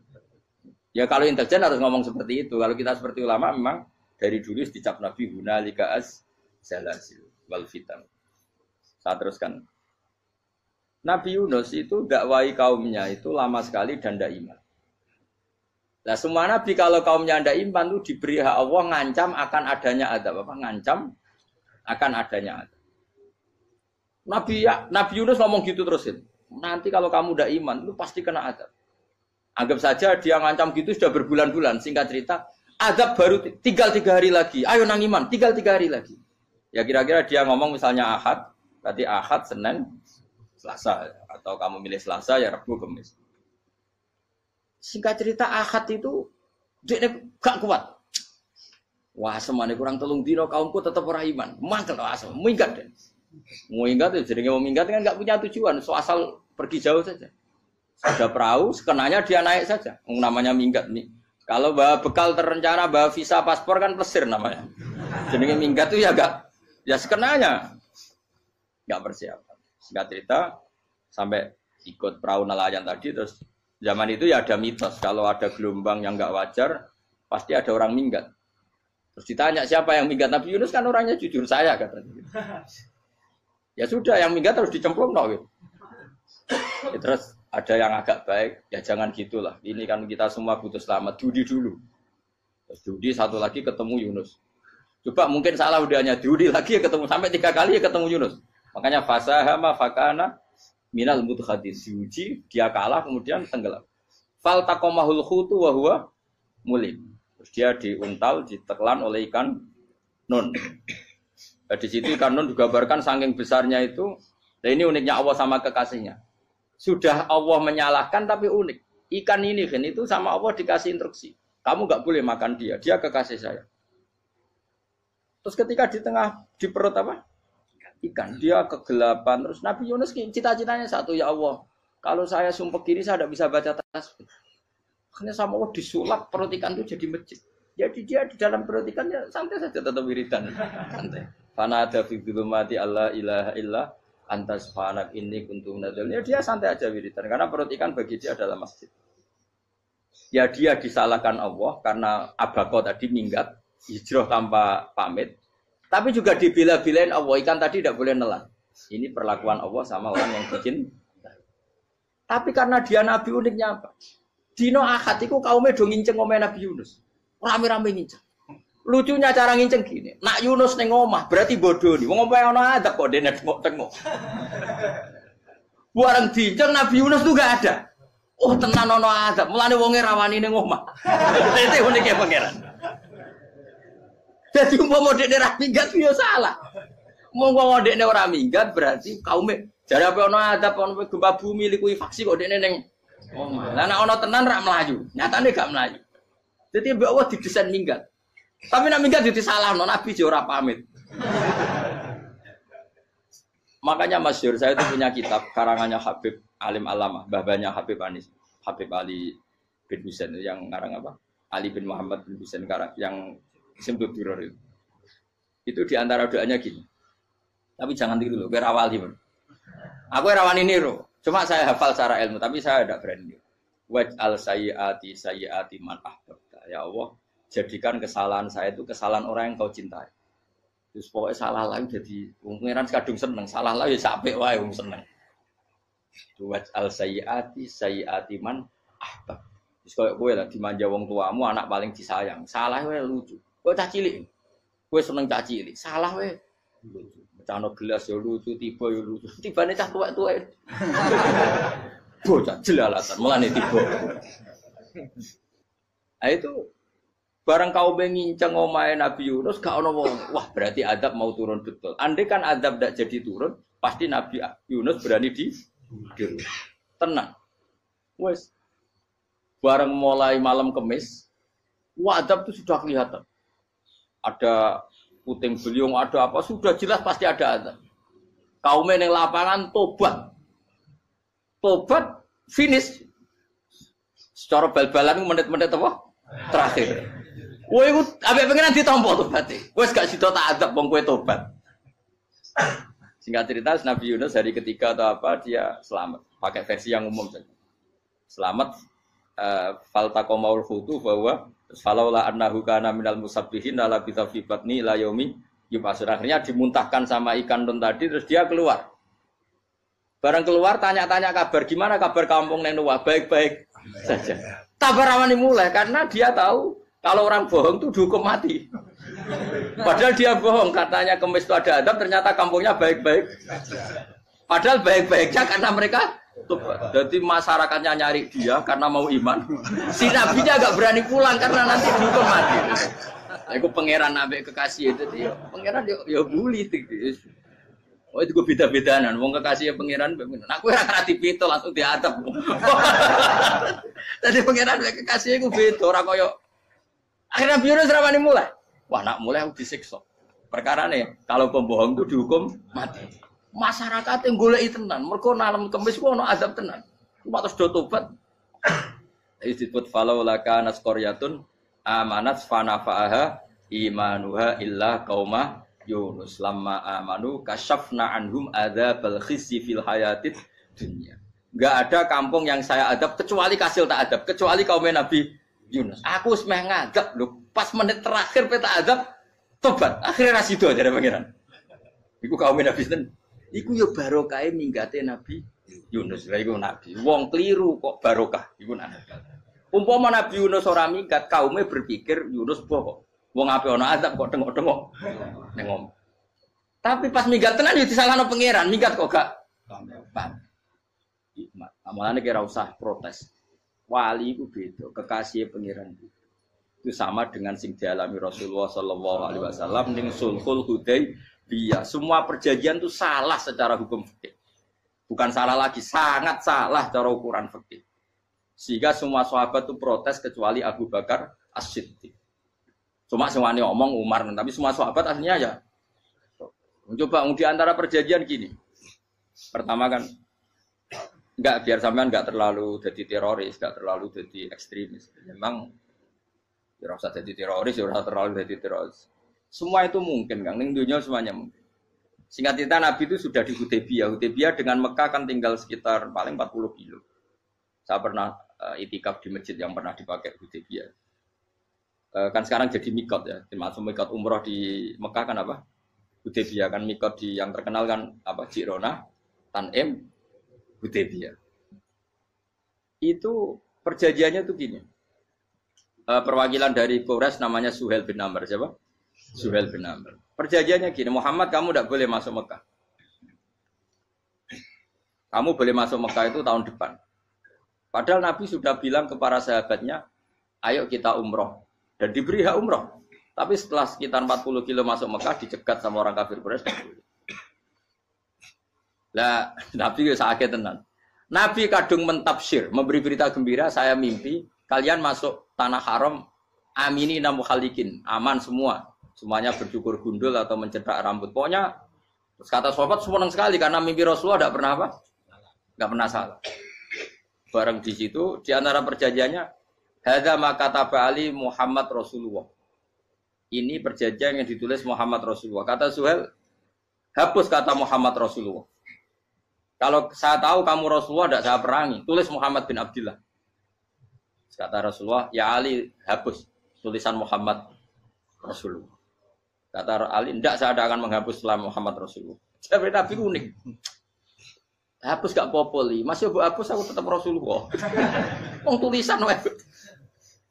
Ya kalau intelijen harus ngomong seperti itu. Kalau kita seperti ulama memang dari dulu dicap Nabi hunalika az-zalazil wal fitan. Saya teruskan. Nabi Yunus itu dakwai kaumnya itu lama sekali dan tidak iman. Nah semua nabi kalau kaumnya tidak iman itu diberi hak Allah ngancam akan adanya adab apa? Ngancam akan adanya adab. Nabi Yunus ngomong gitu terusin. Nanti kalau kamu tidak iman itu pasti kena adab. Anggap saja dia ngancam gitu sudah berbulan-bulan. Singkat cerita, adab baru tinggal 3 hari lagi. Ayo nang iman, tinggal 3 hari lagi. Ya kira-kira dia ngomong misalnya Ahad, berarti Ahad, Senin, Selasa, atau kamu milih Selasa ya Rabu, Kamis. Singkat cerita Ahad itu dia gak kuat. Wah semuanya kurang telung dino kaumku tetap orang iman. Mangkel asal, minggat deh. Minggat itu jadi mau minggat kan gak punya tujuan, so asal pergi jauh saja. Sudah perahu, sekenanya dia naik saja. Namanya minggat nih. Kalau bawa bekal terencana, bawa visa, paspor kan plesir namanya. Jadi minggat itu ya gak, ya sekenanya gak persiapan. Singkat cerita sampai ikut perahu nelayan tadi terus zaman itu ya ada mitos kalau ada gelombang yang nggak wajar pasti ada orang minggat. Terus ditanya siapa yang minggat, Nabi Yunus kan orangnya jujur saya katanya. Ya sudah yang minggat harus dicemplung no. Ya, terus ada yang agak baik ya jangan gitulah. Ini kan kita semua butuh selamat. Dudi dulu. Terus Dudi satu lagi ketemu Yunus. Coba mungkin salah udahnya Dudi lagi ya ketemu sampai 3 kali ya ketemu Yunus. Makanya fasahama fakana minal mudkhadin diuji dia kalah kemudian tenggelam. Fal taqamahul khutu wa huwa mulim. Terus dia diuntal ditelan oleh ikan nun. Nah, di situ ikan nun digambarkan saking besarnya itu. Nah ini uniknya Allah sama kekasihnya. Sudah Allah menyalahkan tapi unik. Ikan ini kan itu sama Allah dikasih instruksi. Kamu enggak boleh makan dia, dia kekasih saya. Terus ketika di tengah di perut apa? Ikan dia kegelapan terus Nabi Yunus cita-citanya satu ya Allah kalau saya sumpah kiri saya tidak bisa baca tasbih akhirnya sama Allah disulap perut ikan itu jadi masjid jadi dia di dalam perut ikan ya santai saja tetap wiridan santai Fana ada fi dzulumati alla ilaha illa anta subhanak inni kuntu minadz dzalimin. Ya dia santai aja wiridan karena perut ikan bagi dia adalah masjid. Ya dia disalahkan Allah karena abako tadi minggat hijrah tanpa pamit. Tapi juga dibela-belain Allah ikan tadi tidak boleh nelan. Ini perlakuan Allah sama orang yang bikin. Tapi karena dia Nabi uniknya apa? Dino akad itu kaumnya do nginceng omah Nabi Yunus. Rame-rame nginceng. Lucunya cara nginceng gini. Nak Yunus ning omah berarti bodoh nih. Wong omahe ana adab kok dene tengok-tengok. Bareng dinceng Nabi Yunus tuh gak ada. Oh tenan ana adab. Mulane wonge rawani ning omah. Itu uniknya pangeran. Jadi umpama dekne ra minggat yo salah. Monggo dekne ora minggat berarti kaume jare apa ana adab ana gempa bumi likui faksi kok dekne ning omah. Lah nek ana tenan ra mlayu. Nyatane gak mlayu. Jadi mbok Allah didesain minggat. Tapi nek minggat disalahno Nabi yo ora pamit. Makanya masyhur saya itu punya kitab karangannya Habib Alim Alamah, babanya Habib Anis, Habib Ali bin Husain yang ngarang apa? Ali bin Muhammad bin Husain karang yang Simtul Duror itu. Itu diantara doanya gini. Tapi jangan tiru loh, berawal gitu. Aku rawan ini loh. Cuma saya hafal secara ilmu, tapi saya tidak berani. Waj'al sayyiati man ahbabta. Ya Allah, jadikan kesalahan saya itu kesalahan orang yang kau cintai. Terus pokoknya salah lagi jadi pengiran kadung seneng, salah lagi sampai wae wong seneng. Waj'al sayyiati man ahbab. Terus kowe lah dimanja wong tuamu, anak paling disayang. Salah wae lucu. Kowe cah cilik. Kowe seneng cah cilik. Salah wae lucu. Mecano gelas ya lucu, tiba ya lucu. Tibane cah tuwek-tuwek. Bocah jelalatan, mulane tiba. Nah itu barang kau nginceng omahe Nabi Yunus gak ono wong. Wah, berarti adab mau turun betul. Andai kan adab ndak jadi turun, pasti Nabi Yunus berani di tenang. Wes. Barang mulai malam Kamis, wah adab itu sudah kelihatan. Ada puting beliung, ada apa, sudah jelas pasti ada adab. Kaum yang lapangan tobat. Tobat, finish. Secara bal-balan menit-menit apa? Terakhir. Wah, itu abek pengenan ditampa tobatnya. Wes gak sida tak adab wong kowe tobat. Singkat cerita Nabi Yunus hari ketiga atau apa dia selamat. Pakai versi yang umum saja. Selamat faltaqamaul hutu bahwa falaula annahu kana minal musabbihin la bi batni ila yaumi yub'atsun. Akhirnya dimuntahkan sama ikan don tadi terus dia keluar. Barang keluar tanya-tanya kabar gimana kabar kampung Nenuwa baik-baik saja. Tabar awani mulai karena dia tahu kalau orang bohong itu dihukum mati. Padahal dia bohong katanya Kemis itu ada adab ternyata kampungnya baik-baik. Padahal baik-baiknya karena mereka jadi masyarakatnya nyari dia karena mau iman. Si nabinya agak berani pulang karena nanti dihukum mati. Aku pangeran nabi kekasih itu dia. Pangeran ya bully itu. Oh itu gue beda-bedaan. Wong kekasih pangeran. Aku ora dipito langsung diadab. Tadi pangeran kekasih aku beda ora koyo. Akhirnya biru seramane mulai. Wah nak mulai aku disiksa. Perkara nih kalau pembohong itu dihukum mati. Masyarakat yang goleki tenan, mergo nalem Kemis ku ana azab tenan. Cuma terus do tobat. Disebut falau laka nasqaryatun amanat fanafa'aha imanuha illa qauma Yunus lamma amanu kasyafna anhum adzabal khizyi fil hayatid dunya. Enggak ada kampung yang saya adab kecuali kasil tak adab, kecuali kaum Nabi Yunus. Aku semeh ngadab lho, pas menit terakhir peta adab tobat. Akhirnya rasido jare pangeran. Iku kaum Nabi ten. Iku yo barokah minggate Nabi Yunus. Lah iku nabi. Wong kliru kok barokah. Iku nabi. Umpama Nabi Yunus ora minggat, kaume berpikir Yunus bohong. Wong ape ana azab kok tengok-tengok ning omah. Tapi pas minggat tenan yo disalahno pangeran, minggat kok gak paham. Hikmat. Amalane kira usah protes. Wali iku beda, kekasih pangeran. Itu sama dengan sing dialami Rasulullah sallallahu alaihi wasallam ning Sulhul Hudaybiyah. Semua perjanjian itu salah secara hukum fikih. Bukan salah lagi, sangat salah cara ukuran fikih. Sehingga semua sahabat itu protes kecuali Abu Bakar As-Siddiq. Cuma semuanya omong Umar, tapi semua sahabat aslinya ya. Coba di antara perjanjian gini. Pertama kan enggak biar sampean enggak terlalu jadi teroris, enggak terlalu jadi ekstremis. Memang ya usah jadi teroris, ya usah terlalu jadi teroris. Semua itu mungkin, Kang. Ning dunia semuanya mungkin. Singkat cerita Nabi itu sudah di Hudaybiyah. Hudaybiyah dengan Mekah kan tinggal sekitar paling 40 kilo. Saya pernah itikaf di masjid yang pernah dipakai Hudaybiyah. Kan sekarang jadi mikot ya, termasuk mikot umroh di Mekah kan apa? Hudaybiyah kan mikot di yang terkenal kan apa? Jirona, Tanim, Hudaybiyah. Itu perjanjiannya tuh gini. Perwakilan dari Quraisy namanya Suhail bin Amr, siapa? Suhail bin Amr. Perjanjiannya gini, Muhammad kamu tidak boleh masuk Mekah. Kamu boleh masuk Mekah itu tahun depan. Padahal Nabi sudah bilang kepada sahabatnya, ayo kita umroh. Dan diberi hak umroh. Tapi setelah sekitar 40 kilo masuk Mekah, dicegat sama orang kafir Quraisy. Lah, Nabi sakit tenan. Nabi kadung mentafsir, memberi berita gembira, saya mimpi, kalian masuk tanah haram, amini namu khalikin, aman semua. Semuanya bercukur gundul atau mencetak rambut. Pokoknya, terus kata sahabat senang sekali karena mimpi Rasulullah tidak pernah apa? Tidak pernah salah. Bareng di situ, di antara perjanjiannya, hadza ma kataba ali Muhammad Rasulullah. Ini perjanjian yang ditulis Muhammad Rasulullah. Kata Suhail, hapus kata Muhammad Rasulullah. Kalau saya tahu kamu Rasulullah tidak saya perangi, tulis Muhammad bin Abdullah. Kata Rasulullah, ya Ali hapus tulisan Muhammad Rasulullah. Kata Ali, tidak saya akan menghapus setelah Muhammad Rasulullah. Jadi Nabi unik. Hapus gak popoli, masih aku hapus aku tetap Rasulullah. Wong tulisan wae.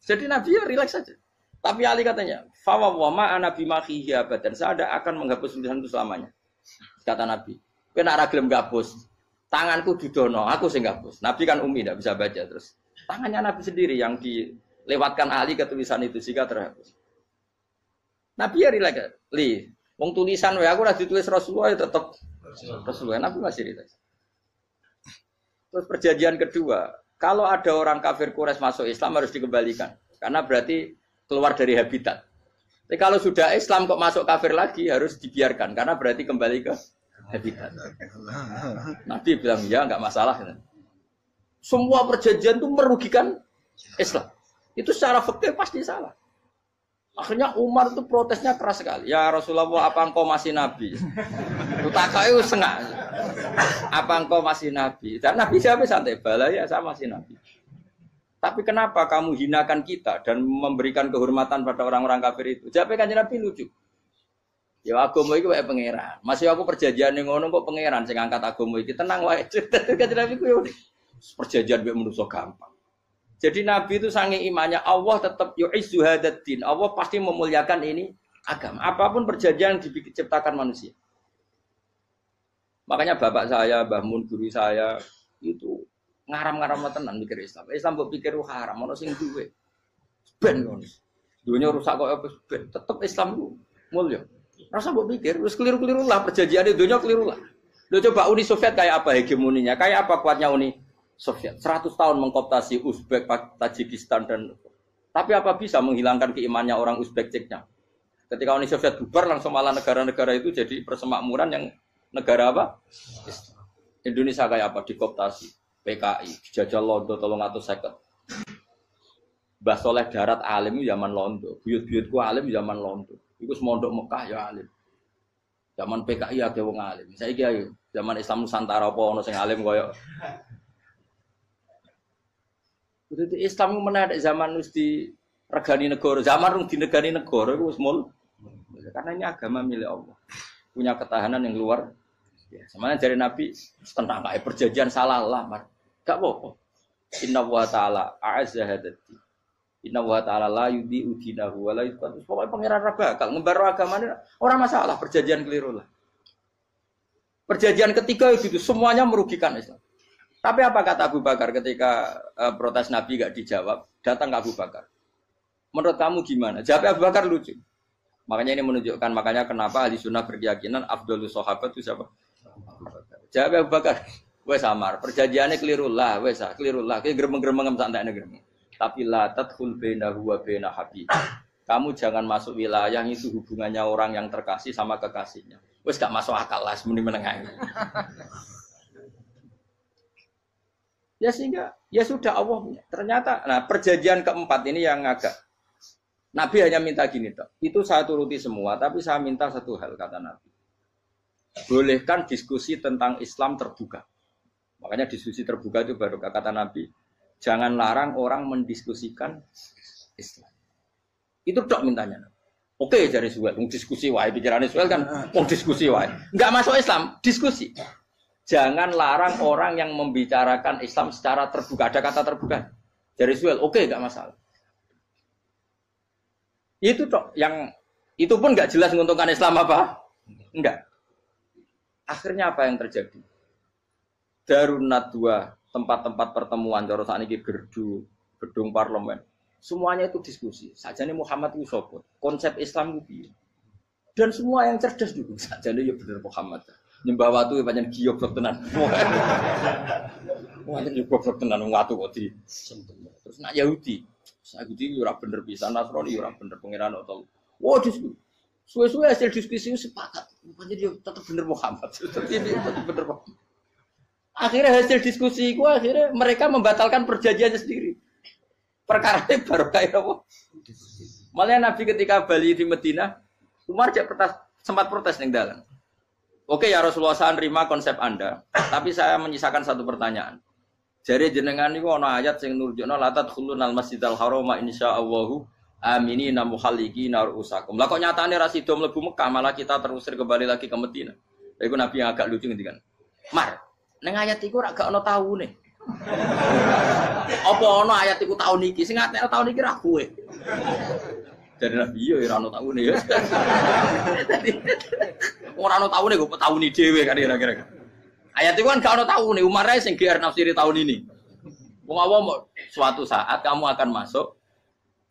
Jadi Nabi ya rileks saja. Tapi Ali katanya, fa wa ma ana bimakhihi abadan. Saya tidak akan menghapus tulisan itu selamanya. Kata Nabi, kowe nek ora gelem hapus, tanganku didono, aku sing hapus. Nabi kan umi tidak bisa baca terus. Tangannya Nabi sendiri yang dilewatkan Ali ke tulisan itu sehingga terhapus. Nabi ya rileks. Li, wong tulisan wae aku ora ditulis Rasulullah ya tetap Rasulullah. Nabi masih rileks. Terus perjanjian kedua, kalau ada orang kafir Quraisy masuk Islam harus dikembalikan. Karena berarti keluar dari habitat. Tapi kalau sudah Islam kok masuk kafir lagi harus dibiarkan. Karena berarti kembali ke habitat. Nabi bilang, ya enggak masalah. Semua perjanjian itu merugikan Islam. Itu secara fikih pasti salah. Akhirnya Umar itu protesnya keras sekali. Ya Rasulullah, apa engkau masih Nabi? Utakai sengak. Apa engkau masih Nabi? Dan Nabi siapa santai bala ya saya masih Nabi. Tapi kenapa kamu hinakan kita dan memberikan kehormatan pada orang-orang kafir itu? Jawabnya kan Nabi lucu. Ya agama itu kayak pangeran. Masih aku perjanjian yang ngono kok pangeran sing angkat agama iki tenang wae. Kan Nabi ku yo perjanjian mek manusa gampang. Jadi Nabi itu sange imannya Allah tetap yu'izzu hadaddin. Allah pasti memuliakan ini agama. Apapun perjanjian yang diciptakan manusia. Makanya bapak saya, Mbah Mun guru saya itu ngaram-ngaram tenan mikir Islam. Islam mbok pikir haram, ono sing duwe. Ben ngono. Dunia rusak kok apa ben. Tetep Islam ku mulya. Rasa mbok pikir wis keliru-keliru lah perjanjian dunia keliru lah. Lho coba Uni Soviet kayak apa hegemoninya? Kayak apa kuatnya Uni Soviet? 100 tahun mengkooptasi Uzbek, Tajikistan dan tapi apa bisa menghilangkan keimannya orang Uzbek Ceknya? Ketika Uni Soviet bubar langsung malah negara-negara itu jadi persemakmuran yang negara apa? Indonesia kayak apa? Dikooptasi PKI, dijajah Londo 350. Mbah Soleh Darat alim zaman Londo, buyut-buyutku alim zaman Londo. Iku semondok Mekah ya alim. Zaman PKI akeh wong alim. Saiki ayo, zaman Islam Nusantara apa ono sing alim koyo. Jadi Islam menarik zaman wis di regani negara, zaman rung dinegani negara iku wis mul. Karena ini agama milik Allah. Punya ketahanan yang luar biasa. Semuanya dari Nabi tentang kayak perjanjian salah lah, gak apa-apa. Inna wa ta'ala a'azza hadati. Inna wa ta'ala la yudhi'u dinahu wa la yudhi'u. Pokoknya pangeran bakal ngembar agamanya orang masalah perjanjian keliru lah. Perjanjian ketiga itu semuanya merugikan Islam. Tapi apa kata Abu Bakar ketika protes Nabi gak dijawab, datang ke Abu Bakar. Menurut kamu gimana? Jawab Abu Bakar lucu. Makanya ini menunjukkan makanya kenapa ahli sunnah berkeyakinan Afdhalus Sahabat itu siapa? Abu Bakar. Jawab Abu Bakar. Wes samar, perjanjiannya keliru lah, wes keliru lah. Kayak gremeng-gremeng santai gremeng. Tapi la tadkhul bainahu wa baina habib. Kamu jangan masuk wilayah itu hubungannya orang yang terkasih sama kekasihnya. Wes gak masuk akal lah, semuanya menengah. Ya sehingga ya sudah Allah punya. Ternyata nah perjanjian keempat ini yang agak Nabi hanya minta gini, Dok. Itu saya turuti semua, tapi saya minta satu hal, kata Nabi. Bolehkan diskusi tentang Islam terbuka. Makanya diskusi terbuka itu baru kata Nabi. Jangan larang orang mendiskusikan Islam. Itu Dok mintanya. Oke, jadi Suhail, diskusi wae. Pikirannya Suhail kan, mau diskusi wae. Enggak masuk Islam, diskusi. Jangan larang orang yang membicarakan Islam secara terbuka. Ada kata terbuka. Jadi Suhail, oke, enggak masalah. Itu Dok, yang itu pun enggak jelas menguntungkan Islam apa? Enggak. Akhirnya apa yang terjadi? Darun Nadwa, tempat-tempat pertemuan, cara sakniki gerdu, gedung parlemen. Semuanya itu diskusi. Sajane Muhammad itu sapa? Konsep Islam itu. Dan semua yang cerdas juga. Sajane ya bener Muhammad. Nyembah watu ya pancen giyoblok tenan. Wah, ini goblok tenan watu kok di. Terus nak Yahudi ora bener pisan, Nasrani ora bener pangeran atau. Wah, diskusi. Suwe-suwe hasil diskusi sepakat. Pancen yo tetep bener Muhammad. Tetep bener Muhammad. Akhirnya hasil diskusi itu akhirnya mereka membatalkan perjanjiannya sendiri. Perkara ini baru kayak apa? Malah Nabi ketika Bali di Medina, Umar sempat protes ning dalan. Oke ya Rasulullah, saya nerima konsep Anda, tapi saya menyisakan satu pertanyaan. Jadi jenengan niku ana ayat sing nurjukna la tadkhulunal masjidal harama insyaallahu aminina muhalliqina ru'usakum. Lah kok nyatane ra sida mlebu Mekah, malah kita terusir kembali lagi ke Medina. Iku Nabi yang agak lucu ngendikan. Mar, ning ayat iku ora gak ana taune. Apa ana ayat iku taun iki? Sing ngatekno taun iki ra kowe. Jadi Nabi yo ora ana taune ya. Ora ana taune kok tauni dhewe kan kira-kira. Ayat itu kan gak ana taune, Umar ae sing GR nafsiri tahun ini. Wong awam suatu saat kamu akan masuk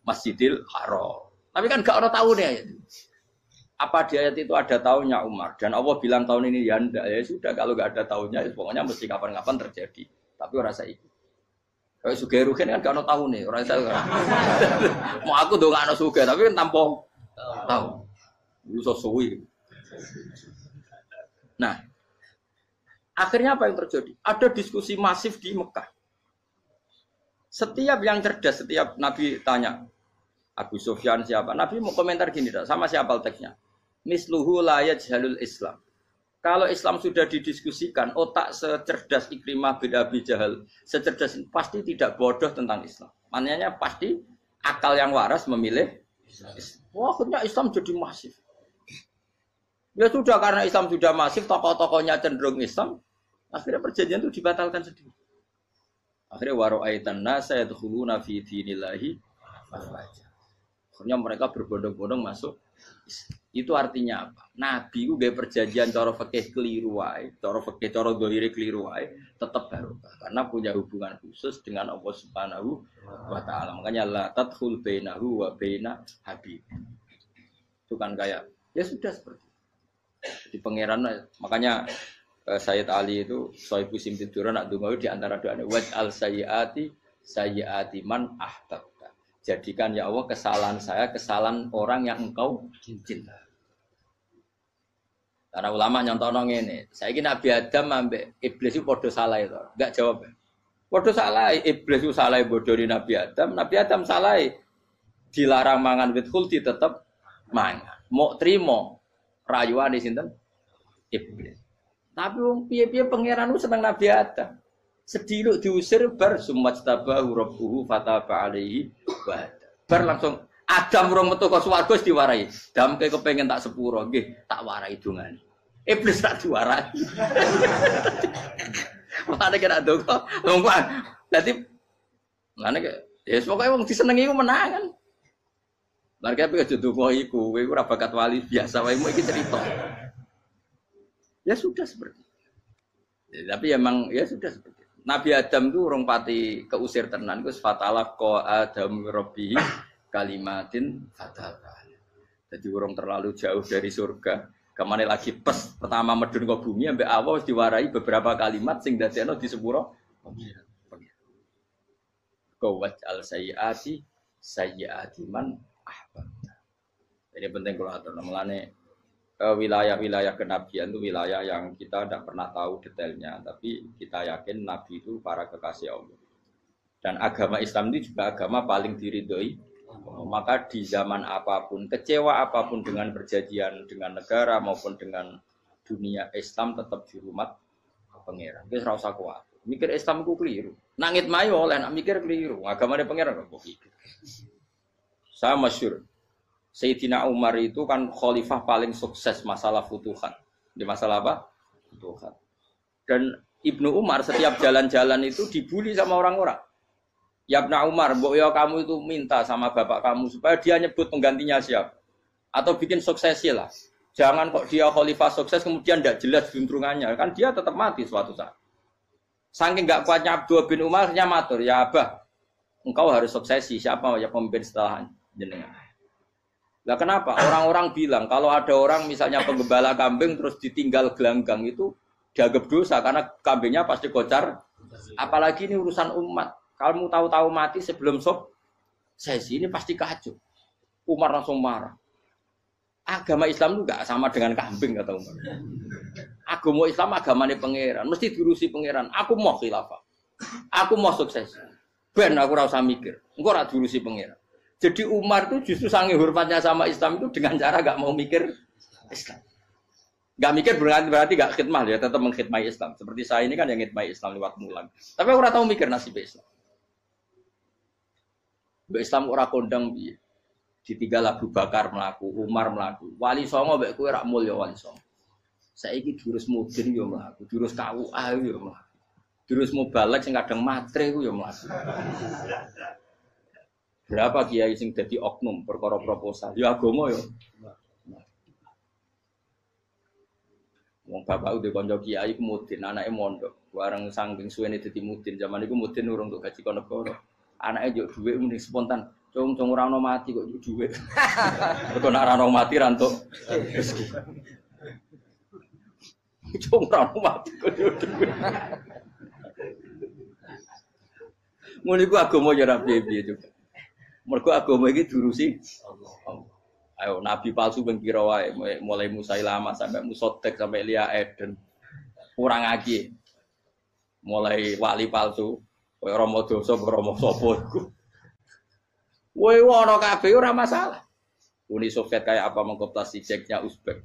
Masjidil Haram. Tapi kan gak ada taune ayat itu. Apa di ayat itu ada tahunnya Umar? Dan Allah bilang tahun ini ya enggak, ya sudah kalau gak ada tahunnya ya pokoknya mesti kapan-kapan terjadi. Tapi ora saiki. Kayak sugih rugen kan gak ono tahune, ora iso. Mau aku ndongakno sugih tapi kan tanpa tahu. Iso suwi. Nah, akhirnya apa yang terjadi? Ada diskusi masif di Mekah. Setiap yang cerdas, setiap Nabi tanya, Abu Sufyan siapa? Nabi mau komentar gini, sama siapa teksnya? Misluhu la yajhalul Islam. Kalau Islam sudah didiskusikan, otak secerdas Ikrimah bin Abi Jahal, secerdas pasti tidak bodoh tentang Islam. Maknanya pasti akal yang waras memilih Islam. Wah, akhirnya Islam jadi masif. Ya sudah, karena Islam sudah masif, tokoh-tokohnya cenderung Islam, akhirnya perjanjian itu dibatalkan sendiri. Akhirnya waro'aitan nasa yadkhuluna fi dinillahi afwaja. Akhirnya mereka berbondong-bondong masuk. Itu artinya apa? Nabi ku gawe perjanjian cara fikih keliru wae, cara fikih cara dhahire keliru wae, tetap barokah karena punya hubungan khusus dengan Allah Subhanahu wa taala. Makanya la tadkhul bainahu wa baina habib. Itu kan kayak ya sudah seperti di pangeran, makanya Sayyid Ali itu Sohibu Simtidur nak dungawi di antara doanya waj'al sayyiati man ahbabta. Jadikan ya Allah kesalahan saya kesalahan orang yang engkau cinta. Karena ulama nyontono ngene, saiki Nabi Adam ambek iblis itu padha salah itu. Enggak jawab. Padha salah, iblis itu salah bodoni Nabi Adam salah dilarang mangan wit khuldi tetep mangan. Mau trimo rayuane sinten? Iblis. Tapi wong piye-piye pangeran ku seneng Nabi Adam. Sediluk diusir bar sumajtabahu rabbuhu fataba alaihi wa bar langsung Adam urung metu ke swarga wis diwarai. Damke kepengin tak sepuro nggih, tak warai dongane. Iblis tak diwarai. Mane kira ndonga, longkuan. Dadi ngene ke ya pokoke wong disenengi ku menangan. Lah kaya aja ndonga iku, kowe ora bakat wali biasa wae iki cerita. Ya sudah seperti itu. Ya, tapi emang ya sudah seperti itu. Nabi Adam itu urung pati keusir tenan, Gus fatalah ko Adam Rabbi kalimatin fataba. Jadi urung terlalu jauh dari surga. Kemana lagi pes pertama medun ke bumi ambek Allah wis diwarai beberapa kalimat sing dadekno di sepuro. Qawat al sayyiati man ahbabta. Ini penting kalau atur namanya wilayah-wilayah kenabian itu wilayah yang kita tidak pernah tahu detailnya, tapi kita yakin Nabi itu para kekasih Allah. Dan agama Islam itu juga agama paling diridhoi Maka di zaman apapun, kecewa apapun dengan perjanjian dengan negara maupun dengan dunia, Islam tetap dihormat pangeran. Wis ora usah kuat. Mikir Islam ku keliru. Nangit mayo oleh nak mikir keliru. Agamane pangeran kok pikir. Saya masyhur. Sayyidina Umar itu kan khalifah paling sukses masalah futuhat. Di masalah apa? Futuhat. Dan Ibnu Umar setiap jalan-jalan itu dibully sama orang-orang. Ya Ibnu Umar, mbok ya kamu itu minta sama bapak kamu supaya dia nyebut penggantinya siapa. Atau bikin suksesi lah. Jangan kok dia khalifah sukses kemudian tidak jelas juntrungannya. Kan dia tetap mati suatu saat. Saking nggak kuatnya Abdul bin Umar, dia matur, ya Abah, engkau harus suksesi. Siapa ya pemimpin setelah jenengan? Lah kenapa? Orang-orang bilang kalau ada orang misalnya penggembala kambing terus ditinggal gelanggang itu dianggap dosa karena kambingnya pasti kocar. Apalagi ini urusan umat. Kalau tahu-tahu mati sebelum sesi ini pasti kacau. Umar langsung marah. Agama Islam itu enggak sama dengan kambing kata Umar. Agama Islam agamanya pangeran, mesti diurusi pangeran. Aku mau khilafah. Aku mau sukses. Ben aku ora usah mikir. Engko ora diurusi pangeran. Jadi Umar itu justru saking hormatnya sama Islam itu dengan cara enggak mau mikir Islam. Enggak mikir berarti enggak khidmah ya, tetap mengkhidmati Islam. Seperti saya ini kan yang khidmati Islam lewat mulang. Tapi aku ora tahu mikir nasib Islam. Islam ora kondang piye. Ditinggal Abu Bakar melaku, Umar melaku, Wali Songo mbek kowe rak mulya Wali Songo. Saiki jurus mudin yo mlaku, jurus KUA yo mlaku. Jurus mubalek sing kadang matre ku yo mlaku. Berapa kiai sing dadi oknum perkara proposal? Ya agama yo. Wong bapak udah kanca kiai ku mudin, anake mondok. Bareng saking suwene dadi mudin, zaman iku mudin urung untuk gaji kon negara. Anake njuk dhuwit mending spontan. Cung ora ono mati kok dhuwit. Kok ora ono mati ra entuk rezeki. Cung ora ono mati kok dhuwit. Ngono iku agama ya ra piye-piye juga. Mergo agama iki diurusi Allah. Ayo nabi palsu ben kira wae mulai Musailama sampai Musotek sampai Lia Eden. Kurang lagi. Mulai wali palsu koyo Rama Dosa Rama sapa iku. Woi wono kabeh ora masalah. Uni Soviet kayak apa mengkooptasi Ceknya Uzbek.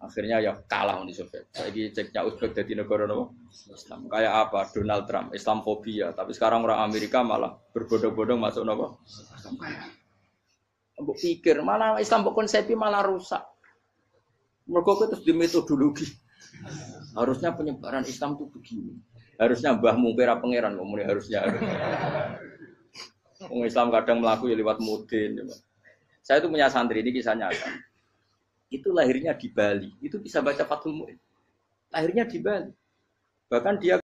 Akhirnya ya kalah Uni Soviet. Saiki Ceknya Uzbek jadi negara apa? Islam. Kayak apa? Donald Trump, Islamfobia. Tapi sekarang orang Amerika malah berbondong-bondong masuk apa? Islam. Mbok pikir malah Islam konsepi malah rusak. Mergo terus di metodologi. Harusnya penyebaran Islam itu begini. Harusnya mbahmu kira pangeran ngomongnya harusnya. Orang Islam kadang melaku ya lewat mudin. Saya itu punya santri, ini kisah nyata. Itu lahirnya di Bali. Itu bisa baca Fathul Mu'in. Lahirnya di Bali. Bahkan dia